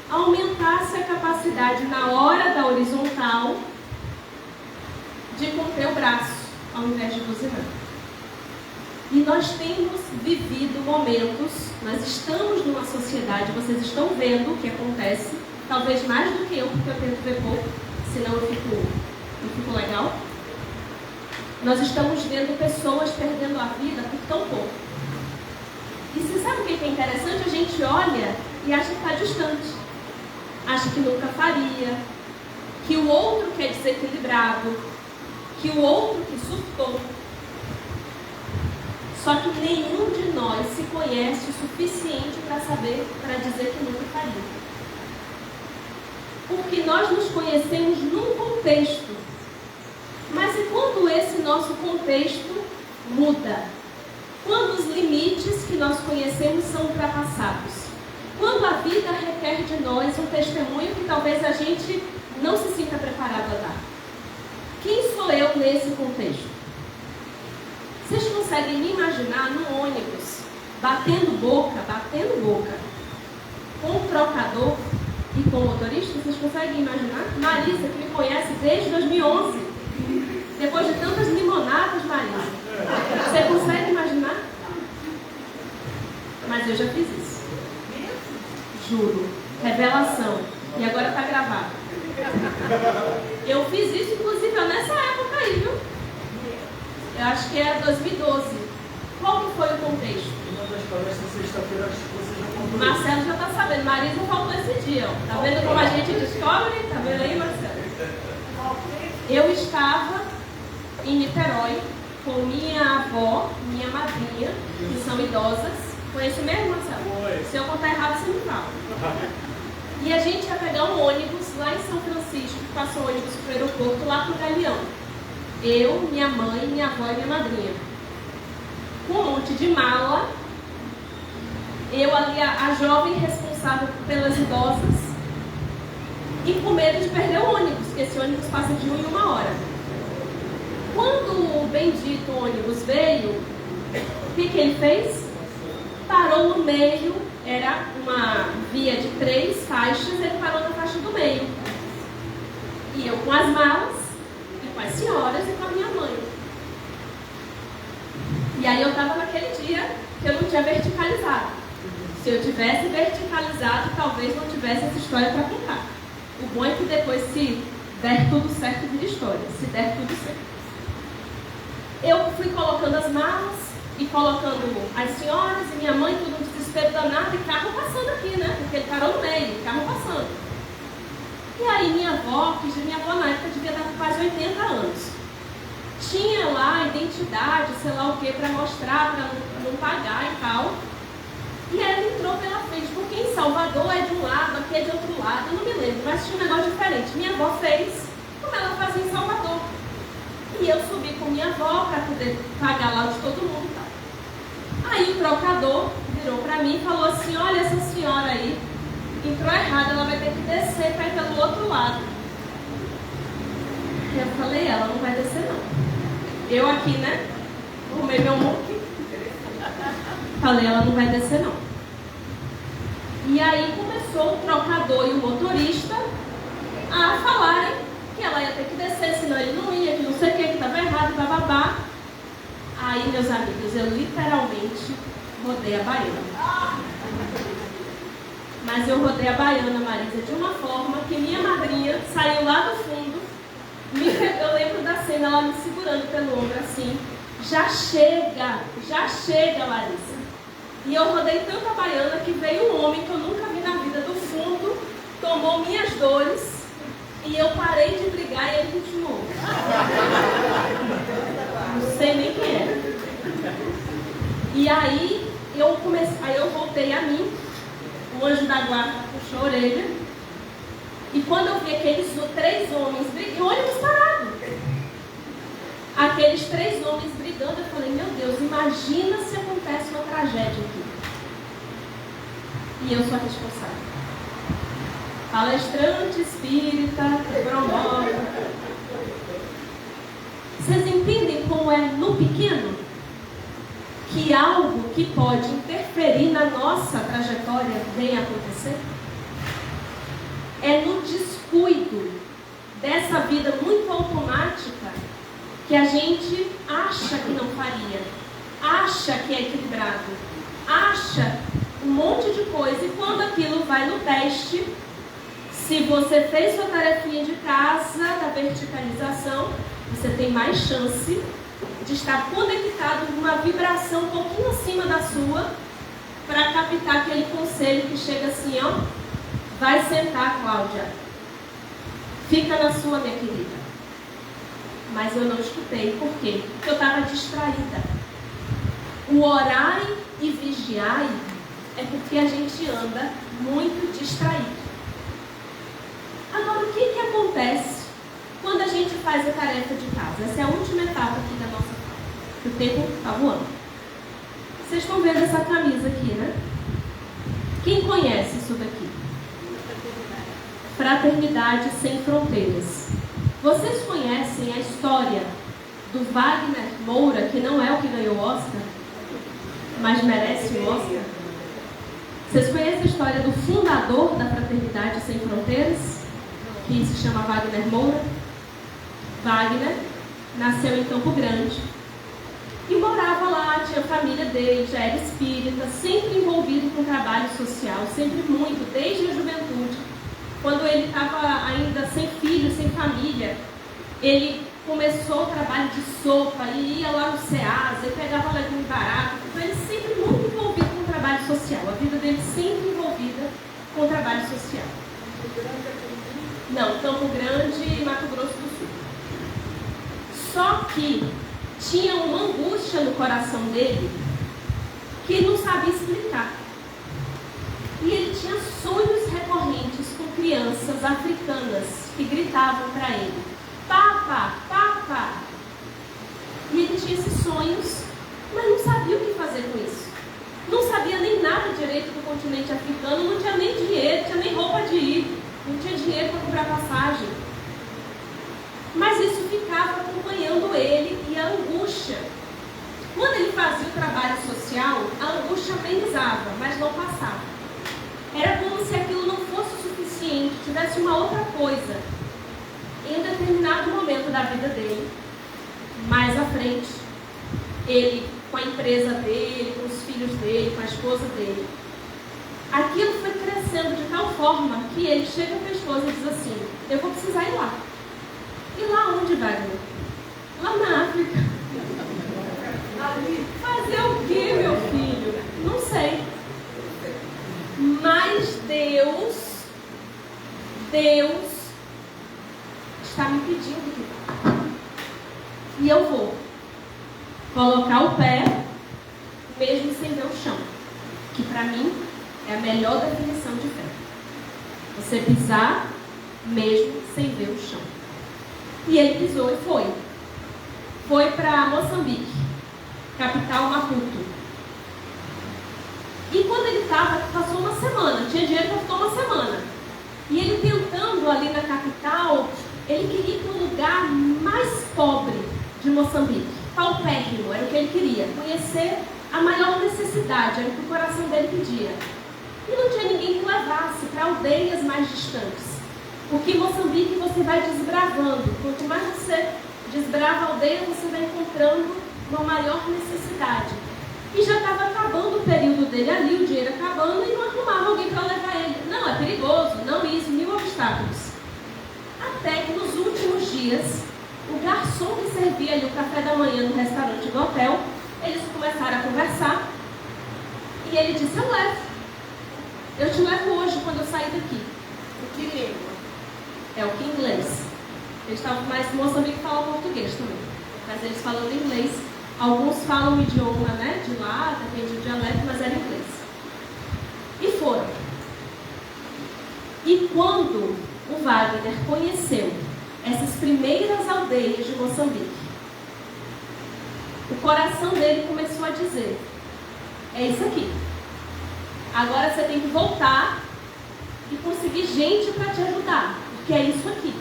aumentasse a capacidade na hora da horizontal de conter o braço, ao invés de buzinar. E nós temos vivido momentos, nós estamos numa sociedade, vocês estão vendo o que acontece, talvez mais do que eu, porque eu tento ver pouco, senão eu fico legal. Nós estamos vendo pessoas perdendo a vida por tão pouco. E você sabe o que é interessante? A gente olha e acha que está distante. Acha que nunca faria, que o outro que é desequilibrado, que o outro que surtou. Só que nenhum de nós se conhece o suficiente para dizer que nunca faria. Porque nós nos conhecemos num contexto. Mas e quando esse nosso contexto muda? Quando os limites que nós conhecemos são ultrapassados? Quando a vida requer de nós um testemunho que talvez a gente não se sinta preparado a dar? Quem sou eu nesse contexto? Vocês conseguem me imaginar no ônibus, batendo boca, com o trocador e com o motorista? Vocês conseguem imaginar? Marisa, que me conhece desde 2011. Depois de tantas limonadas, Marisa. Você consegue imaginar? Mas eu já fiz isso. Juro. Revelação. E agora está gravado. Eu fiz isso, inclusive, nessa época aí, viu? Eu acho que é 2012. Qual que foi o contexto? Uma das palestras sexta-feira, acho que você já contou. Marcelo já está sabendo. Marisa faltou esse dia. Ó. Tá vendo como a gente descobre? Tá vendo aí, Marcelo? Eu estava em Niterói com minha avó, minha madrinha, que são idosas. Foi isso mesmo, Marcelo? Foi. Se eu contar errado, você me fala. E a gente ia pegar um ônibus lá em São Francisco, que passou o ônibus para o aeroporto, lá para o Galeão. Eu, minha mãe, minha avó e minha madrinha. Com um monte de mala. Eu ali, a jovem responsável pelas idosas. E com medo de perder o ônibus, porque esse ônibus passa de 1 em 1 hora. Quando o bendito ônibus veio, o que ele fez? Parou no meio, era uma via de 3 faixas, ele parou na faixa do meio. E eu com as malas, e com as senhoras e com a minha mãe. E aí eu estava naquele dia que eu não tinha verticalizado. Se eu tivesse verticalizado, talvez não tivesse essa história para contar. O bom é que depois, se der tudo certo, vira história. Se der tudo certo. Eu fui colocando as malas e colocando as senhoras e minha mãe, tudo no desespero danado, e carro passando aqui, né? Porque ele parou no meio, carro passando. E aí minha avó, na época devia dar quase 80 anos, tinha lá a identidade, sei lá o que, para mostrar, para não pagar e tal. E ela entrou pela frente, porque em Salvador é de um lado, aqui é de outro lado, eu não me lembro, mas tinha um negócio diferente. Minha avó fez como ela fazia em Salvador. E eu subi com minha avó para poder pagar lá de todo mundo e tal. Aí o trocador virou para mim e falou assim: olha, essa senhora aí entrou errada, ela vai ter que descer para ir pelo outro lado. E eu falei: ela não vai descer não. Eu aqui, né? Arrumei meu muque. Falei: ela não vai descer não. E aí começou o trocador e o motorista a falarem que ela ia ter que descer, senão ele não ia, que não sei o que estava errado, bababá. Aí, meus amigos, eu literalmente rodei a baiana. Mas eu rodei a baiana, Marisa, de uma forma que minha madrinha saiu lá do fundo, eu lembro da cena, ela me segurando pelo ombro assim, já chega, Larissa. E eu rodei tanto a baiana que veio um homem que eu nunca vi na vida do fundo, tomou minhas dores, e eu parei de brigar e ele continuou. Não sei nem quem é. E aí eu voltei a mim, o anjo da guarda puxou a orelha, e quando eu vi aqueles 3 homens brigando, o ônibus parado, aqueles 3 homens brigando, eu falei, meu Deus, imagina se acontece uma tragédia aqui. E eu sou a responsável. Palestrante espírita, promove. Vocês entendem como é no pequeno? Que algo que pode interferir na nossa trajetória vem acontecer? É no descuido dessa vida muito automática que a gente acha que não faria, acha que é equilibrado, acha um monte de coisa, e quando aquilo vai no teste, se você fez sua tarefinha de casa, da verticalização, você tem mais chance de estar conectado numa vibração um pouquinho acima da sua, para captar aquele conselho que chega assim, ó, vai sentar, Cláudia, fica na sua, minha querida. Mas eu não escutei, por quê? Porque eu estava distraída. O orai e vigiai é porque a gente anda muito distraído. Agora, o que acontece quando a gente faz a tarefa de casa? Essa é a última etapa aqui da nossa fala. O tempo está voando. Vocês estão vendo essa camisa aqui, né? Quem conhece isso daqui? Fraternidade Sem Fronteiras. Vocês conhecem a história do Wagner Moura, que não é o que ganhou o Oscar, mas merece o Oscar? Vocês conhecem a história do fundador da Fraternidade Sem Fronteiras, que se chama Wagner Moura? Wagner nasceu em Campo Grande e morava lá, tinha a família dele, já era espírita, sempre envolvido com trabalho social, sempre muito, desde a juventude. Quando ele estava ainda sem filho, sem família, ele começou o trabalho de sopa e ia lá no SEASA e pegava legume barato. Então ele sempre muito envolvido com o trabalho social, a vida dele sempre envolvida com o trabalho social. Não, Campo Grande e Mato Grosso do Sul. Só que tinha uma angústia no coração dele que ele não sabia explicar. E ele tinha sonhos recorrentes com crianças africanas que gritavam para ele, Papa, Papa. E ele tinha esses sonhos, mas não sabia o que fazer com isso. Não sabia nem nada direito do continente africano, não tinha nem dinheiro, tinha nem roupa de ir, não tinha dinheiro para comprar passagem. Mas isso ficava acompanhando ele e a angústia. Quando ele fazia o trabalho social, a angústia amenizava, mas não passava. Era como se aquilo não fosse o suficiente, tivesse uma outra coisa. Em um determinado momento da vida dele, mais à frente, ele com a empresa dele, com os filhos dele, com a esposa dele, aquilo foi crescendo de tal forma que ele chega para a esposa e diz assim, eu vou precisar ir lá. E lá onde, Wagner? Lá na África. Fazer o que, meu filho? Não sei. Mas Deus está me pedindo que vá. E eu vou colocar o pé mesmo sem ver o chão. Que para mim é a melhor definição de fé. Você pisar mesmo sem ver o chão. E ele pisou e foi. Foi para Moçambique, capital Maputo. E quando ele estava, passou uma semana, tinha dinheiro para ficar uma semana. E ele tentando ali na capital, ele queria ir para um lugar mais pobre de Moçambique. Paupérrimo, era o que ele queria. Conhecer a maior necessidade, era o que o coração dele pedia. E não tinha ninguém que levasse para aldeias mais distantes. Porque em Moçambique você vai desbravando. Quanto mais você desbrava a aldeia, você vai encontrando uma maior necessidade. E já estava acabando o período dele ali, o dinheiro acabando, e não arrumava alguém para levar ele. Não, é perigoso, não isso, mil obstáculos. Até que nos últimos dias, o garçom que servia ali o café da manhã no restaurante do hotel, eles começaram a conversar, e ele disse, eu te levo hoje quando eu sair daqui. O que língua? É o que inglês. Eles estavam mais Moçambique fala português também, mas eles falam inglês. Alguns falam o idioma, né, de lá, depende do dialeto, mas era inglês. E foram. E quando o Wagner conheceu essas primeiras aldeias de Moçambique, o coração dele começou a dizer, é isso aqui. Agora você tem que voltar e conseguir gente para te ajudar, porque é isso aqui.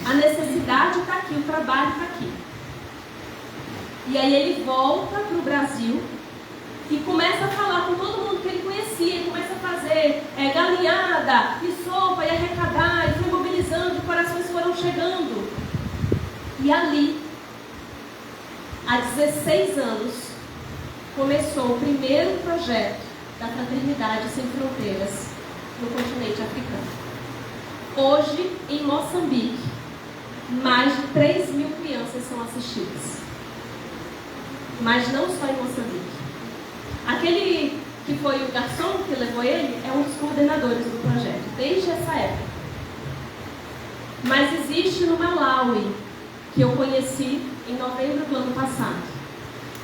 A necessidade está aqui, o trabalho está aqui. E aí ele volta para o Brasil e começa a falar com todo mundo que ele conhecia. Ele começa a fazer galinhada e sopa e arrecadar. E foi mobilizando, os corações foram chegando. E ali, há 16 anos, começou o primeiro projeto da Fraternidade Sem Fronteiras no continente africano. Hoje, em Moçambique, mais de 3.000 crianças são assistidas. Mas não só em Moçambique. Aquele que foi o garçom que levou ele é um dos coordenadores do projeto, desde essa época. Mas existe no Malawi, que eu conheci em novembro do ano passado.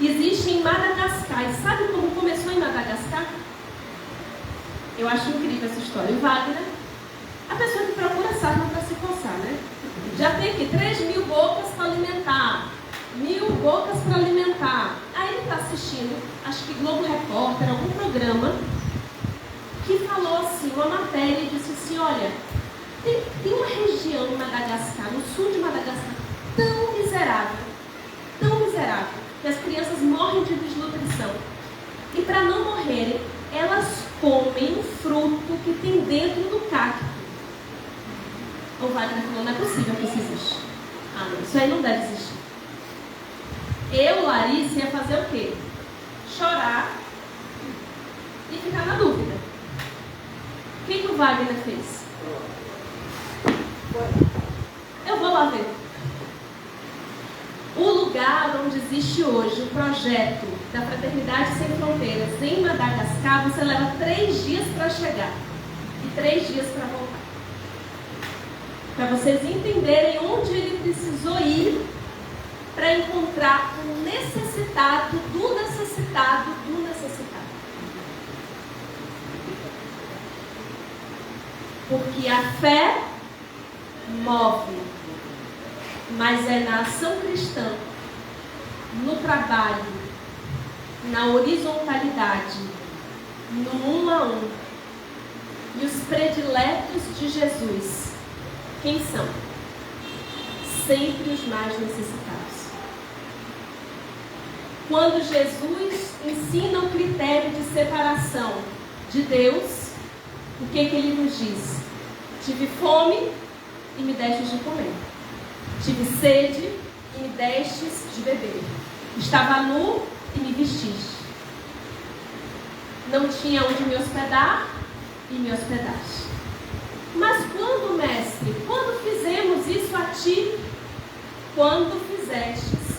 Existe em Madagascar. E sabe como começou em Madagascar? Eu acho incrível essa história. O Wagner, a pessoa que procura sarna para se coçar, né? Já tem aqui 3.000 bocas para alimentar. 1.000 bocas para alimentar. Aí ele está assistindo, acho que Globo Repórter, algum programa, que falou assim, uma matéria, e disse assim, olha, tem uma região em Madagascar, no sul de Madagascar, tão miserável, que as crianças morrem de desnutrição. E para não morrerem, elas comem o fruto que tem dentro do cacto. O Wagner falou, não é possível que isso existe. Ah, não, isso aí não deve existir. Eu, Larissa, ia fazer o quê? Chorar e ficar na dúvida. O que o Wagner fez? Eu vou lá ver. O lugar onde existe hoje o projeto da Fraternidade Sem Fronteiras em Madagascar, você leva 3 dias para chegar e 3 dias para voltar. Para vocês entenderem onde ele precisou ir para encontrar o necessitado do necessitado do necessitado. Porque a fé move, mas é na ação cristã, no trabalho, na horizontalidade, no 1 a 1. E os prediletos de Jesus, quem são? Sempre os mais necessitados. Quando Jesus ensina o critério de separação de Deus, o que ele nos diz? Tive fome e me destes de comer. Tive sede e me destes de beber. Estava nu e me vestiste. Não tinha onde me hospedar e me hospedaste. Mas quando, mestre, quando fizemos isso a ti? Quando fizestes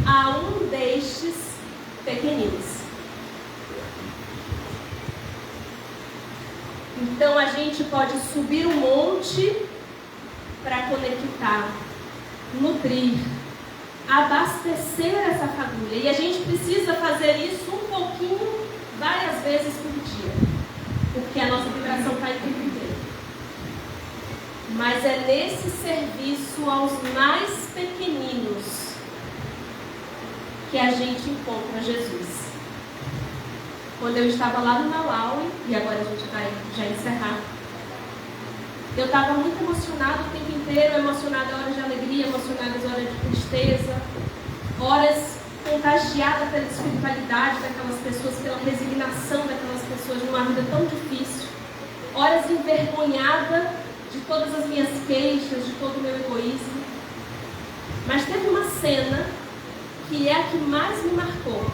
a um destes pequeninos. Então a gente pode subir um monte para conectar, nutrir, abastecer essa família. E a gente precisa fazer isso um pouquinho, várias vezes por dia, porque a nossa vibração cai o tempo inteiro. Mas é nesse serviço aos mais pequeninos que a gente encontra Jesus. Quando eu estava lá no Malawi, e agora a gente vai já encerrar, eu estava muito emocionada o tempo inteiro, emocionada em horas de alegria, emocionada em horas de tristeza, horas contagiada pela espiritualidade daquelas pessoas, pela resignação daquelas pessoas numa vida tão difícil, horas envergonhada de todas as minhas queixas, de todo o meu egoísmo. Mas teve uma cena que é a que mais me marcou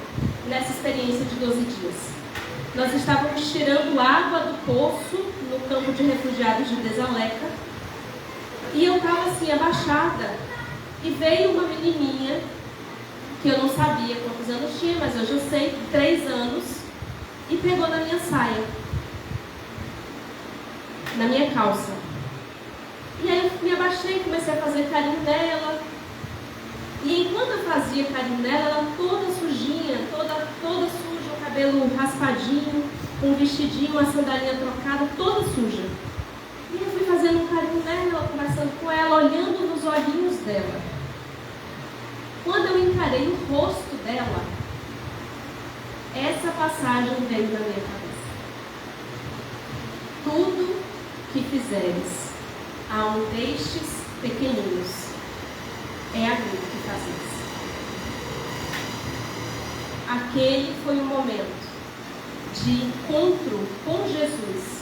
nessa experiência de 12 dias. Nós estávamos tirando água do poço no campo de refugiados de Desaleca, e eu estava assim, abaixada, e veio uma menininha, que eu não sabia quantos anos tinha, mas hoje eu sei, 3 anos, e pegou na minha saia, na minha calça. E aí eu me abaixei, comecei a fazer carinho nela, e enquanto eu fazia carinho nela, ela toda sujinha, toda suja, o cabelo raspadinho, um vestidinho, uma sandalinha trocada, toda suja. E eu fui fazendo um carinho nela, conversando com ela, olhando nos olhinhos dela. Quando eu encarei o rosto dela, essa passagem veio na minha cabeça. Tudo que fizeres a um destes pequeninos, é a mim que fazes. Aquele foi o momento de encontro com Jesus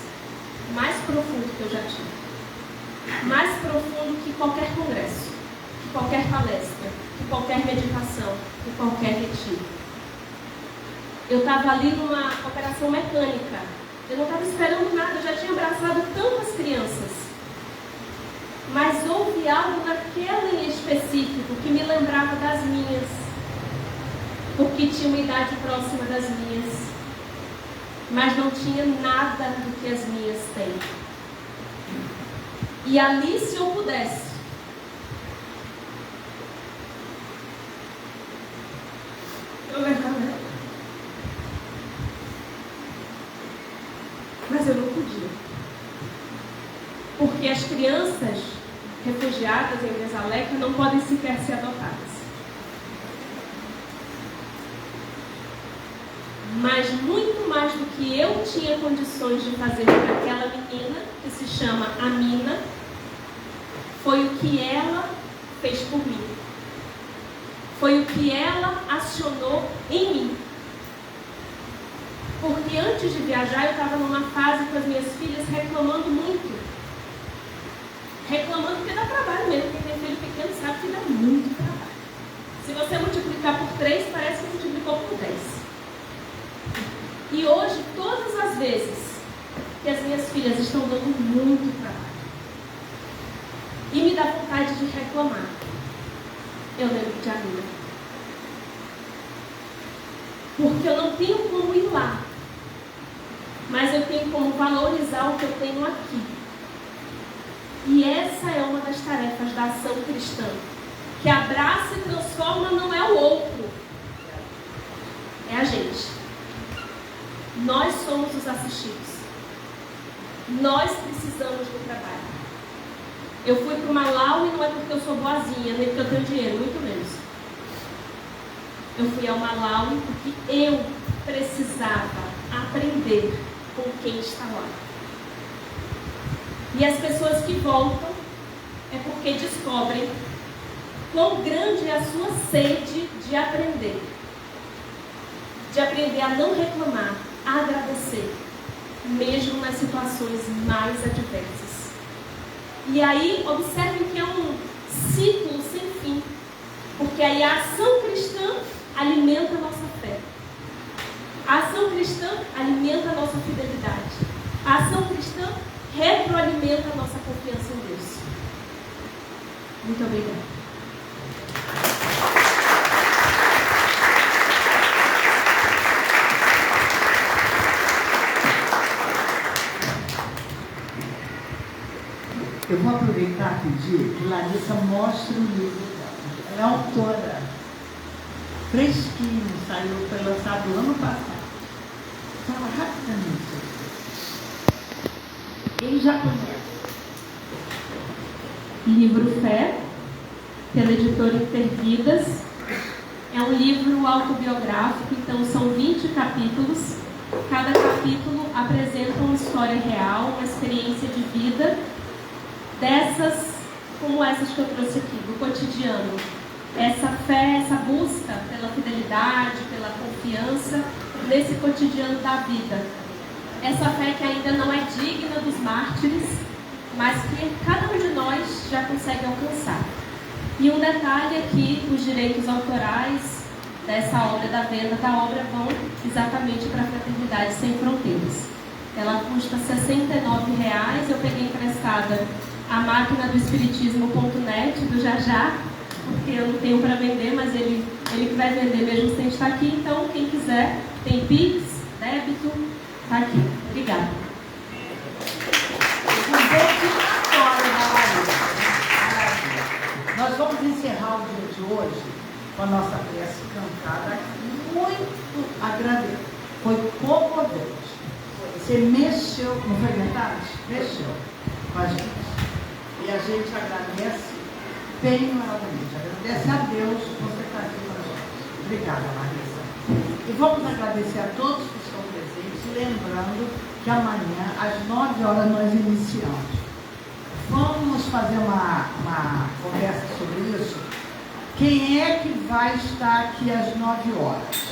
mais profundo que eu já tive. Mais profundo que qualquer congresso, que qualquer palestra, que qualquer meditação, que qualquer retiro. Eu estava ali numa operação mecânica. Eu não estava esperando nada, eu já tinha abraçado tantas crianças. Mas houve algo naquela em específico que me lembrava das minhas, porque tinha uma idade próxima das minhas, mas não tinha nada do que as minhas têm. E ali, se eu pudesse, eu levava ela. Mas eu não podia. Porque as crianças refugiadas em Desaleca não podem sequer ser adotadas. Mas muito mais do que eu tinha condições de fazer para aquela menina, que se chama Amina, foi o que ela fez por mim. Foi o que ela acionou em mim. Porque antes de viajar eu estava numa fase com as minhas filhas reclamando muito. Reclamando porque dá trabalho mesmo. Quem tem filho pequeno sabe que dá muito trabalho. Se você multiplicar por 3, parece que multiplicou por 10. E hoje, todas as vezes que as minhas filhas estão dando muito trabalho e me dá vontade de reclamar, eu lembro de Amina. Porque eu não tenho como ir lá, mas eu tenho como valorizar o que eu tenho aqui. E essa é uma das tarefas da ação cristã, que abraça e transforma. Não é o outro, é a gente. Nós somos os assistidos. Nós precisamos do trabalho. Eu fui para o Malawi não é porque eu sou boazinha, nem porque eu tenho dinheiro, muito menos. Eu fui ao Malawi porque eu precisava aprender com quem está lá. E as pessoas que voltam é porque descobrem quão grande é a sua sede de aprender. De aprender a não reclamar, a agradecer, mesmo nas situações mais adversas. E aí, observem que é um ciclo sem fim, porque aí a ação cristã alimenta a nossa fé. A ação cristã alimenta a nossa fidelidade. A ação cristã retroalimenta a nossa confiança em Deus. Muito obrigada. Eu vou aproveitar e pedir que Larissa mostre o livro dela. Ela é autora. Fresquinho, saiu, foi lançado ano passado. Fala rapidamente. Ele já conhece. Livro Fé, pela editora Intervidas. É um livro autobiográfico, então são 20 capítulos. Cada capítulo apresenta uma história real, uma experiência de vida, dessas, como essas que eu trouxe aqui, do cotidiano. Essa fé, essa busca pela fidelidade, pela confiança nesse cotidiano da vida. Essa fé que ainda não é digna dos mártires, mas que cada um de nós já consegue alcançar. E um detalhe aqui, os direitos autorais dessa obra, da venda da obra, vão exatamente para a Fraternidade Sem Fronteiras. Ela custa R$ 69,00. Eu peguei emprestada a máquina do espiritismo.net do Jajá, porque eu não tenho para vender, mas ele que vai vender mesmo sem estar aqui. Então, quem quiser, tem Pix, débito, está aqui. Obrigada. Nós vamos encerrar o dia de hoje com a nossa prece cantada, muito agradável. Foi comovente. Você mexeu, não foi verdade? Mexeu com a gente. E a gente agradece penhorosamente. Agradece a Deus por você estar aqui com a gente. Obrigada, Marisa. E vamos agradecer a todos que estão presentes, lembrando que amanhã, às 9 horas, nós iniciamos. Vamos fazer uma conversa sobre isso. Quem é que vai estar aqui às 9 horas?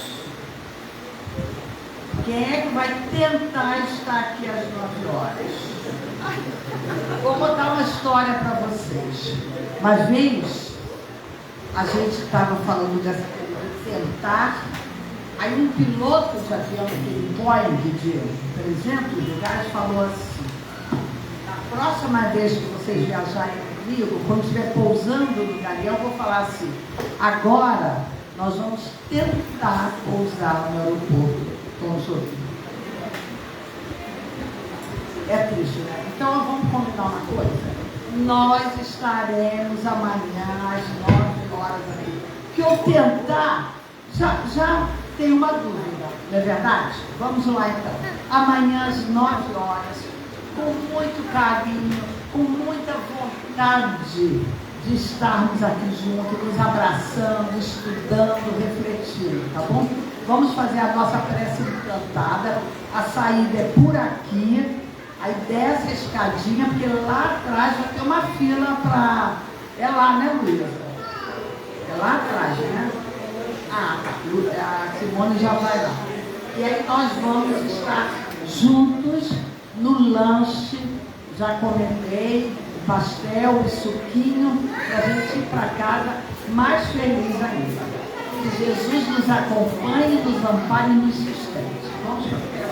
Quem é que vai tentar estar aqui às 9 horas? Vou contar uma história para vocês. Uma vez, a gente estava falando de tentar, aí um piloto de avião, aquele Boeing de 300 lugares, falou assim: na próxima vez que vocês viajarem comigo, quando estiver pousando no Galeão, eu vou falar assim: agora nós vamos tentar pousar no aeroporto Tom Jobim. É triste, né? Então vamos combinar uma coisa. Nós estaremos amanhã às 9 horas aqui. Que eu tentar, já tem uma dúvida, não é verdade? Vamos lá então. Amanhã às 9 horas, com muito carinho, com muita vontade de estarmos aqui juntos, nos abraçando, estudando, refletindo, tá bom? Vamos fazer a nossa prece encantada. A saída é por aqui. Aí desce a escadinha, porque lá atrás vai ter uma fila para... É lá, né, Luísa? É lá atrás, né? Ah, tá. A Simone já vai lá. E aí nós vamos estar juntos no lanche. Já comentei, pastel e suquinho, para a gente ir para casa mais feliz ainda. Que Jesus nos acompanhe, nos ampare e nos sustente. Vamos para a festa.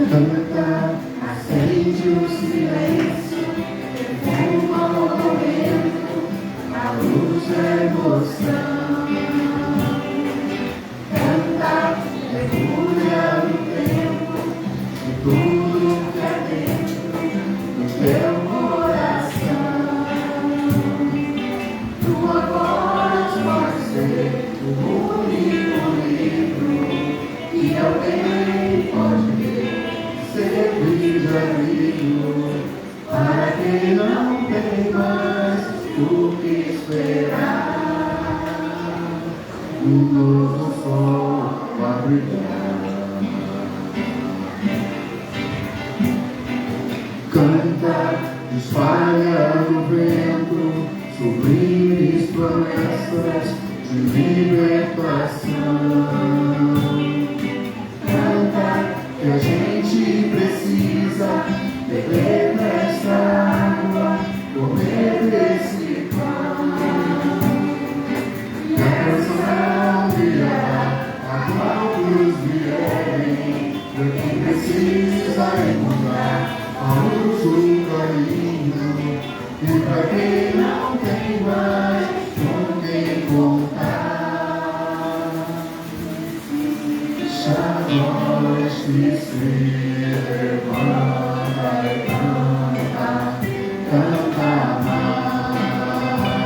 Canta, acende o silêncio, fuma o momento, a luz da emoção. Canta, mergulha no tempo, de tudo que é dentro do teu coração. Tua voz pode ser o único livro que alguém pode ler. Servir de amigo para quem não tem mais o que esperar. Um novo sol a brilhar. Canta, espalha no vento sublimes promessas de libertação. Canta, que a gente precisa beber dessa água, comer desse pão. E a canção virá a qual cruz vierem, para quem precisa encontrar a luz do caminho. E para quem não tem mais com quem contar, Shalom, que se levanta e canta, canta mais.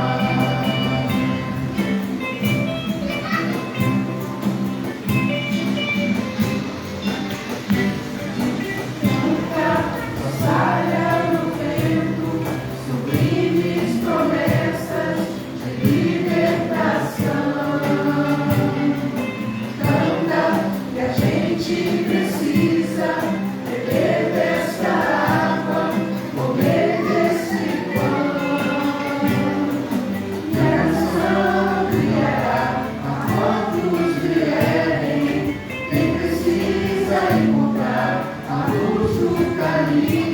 Aleluia.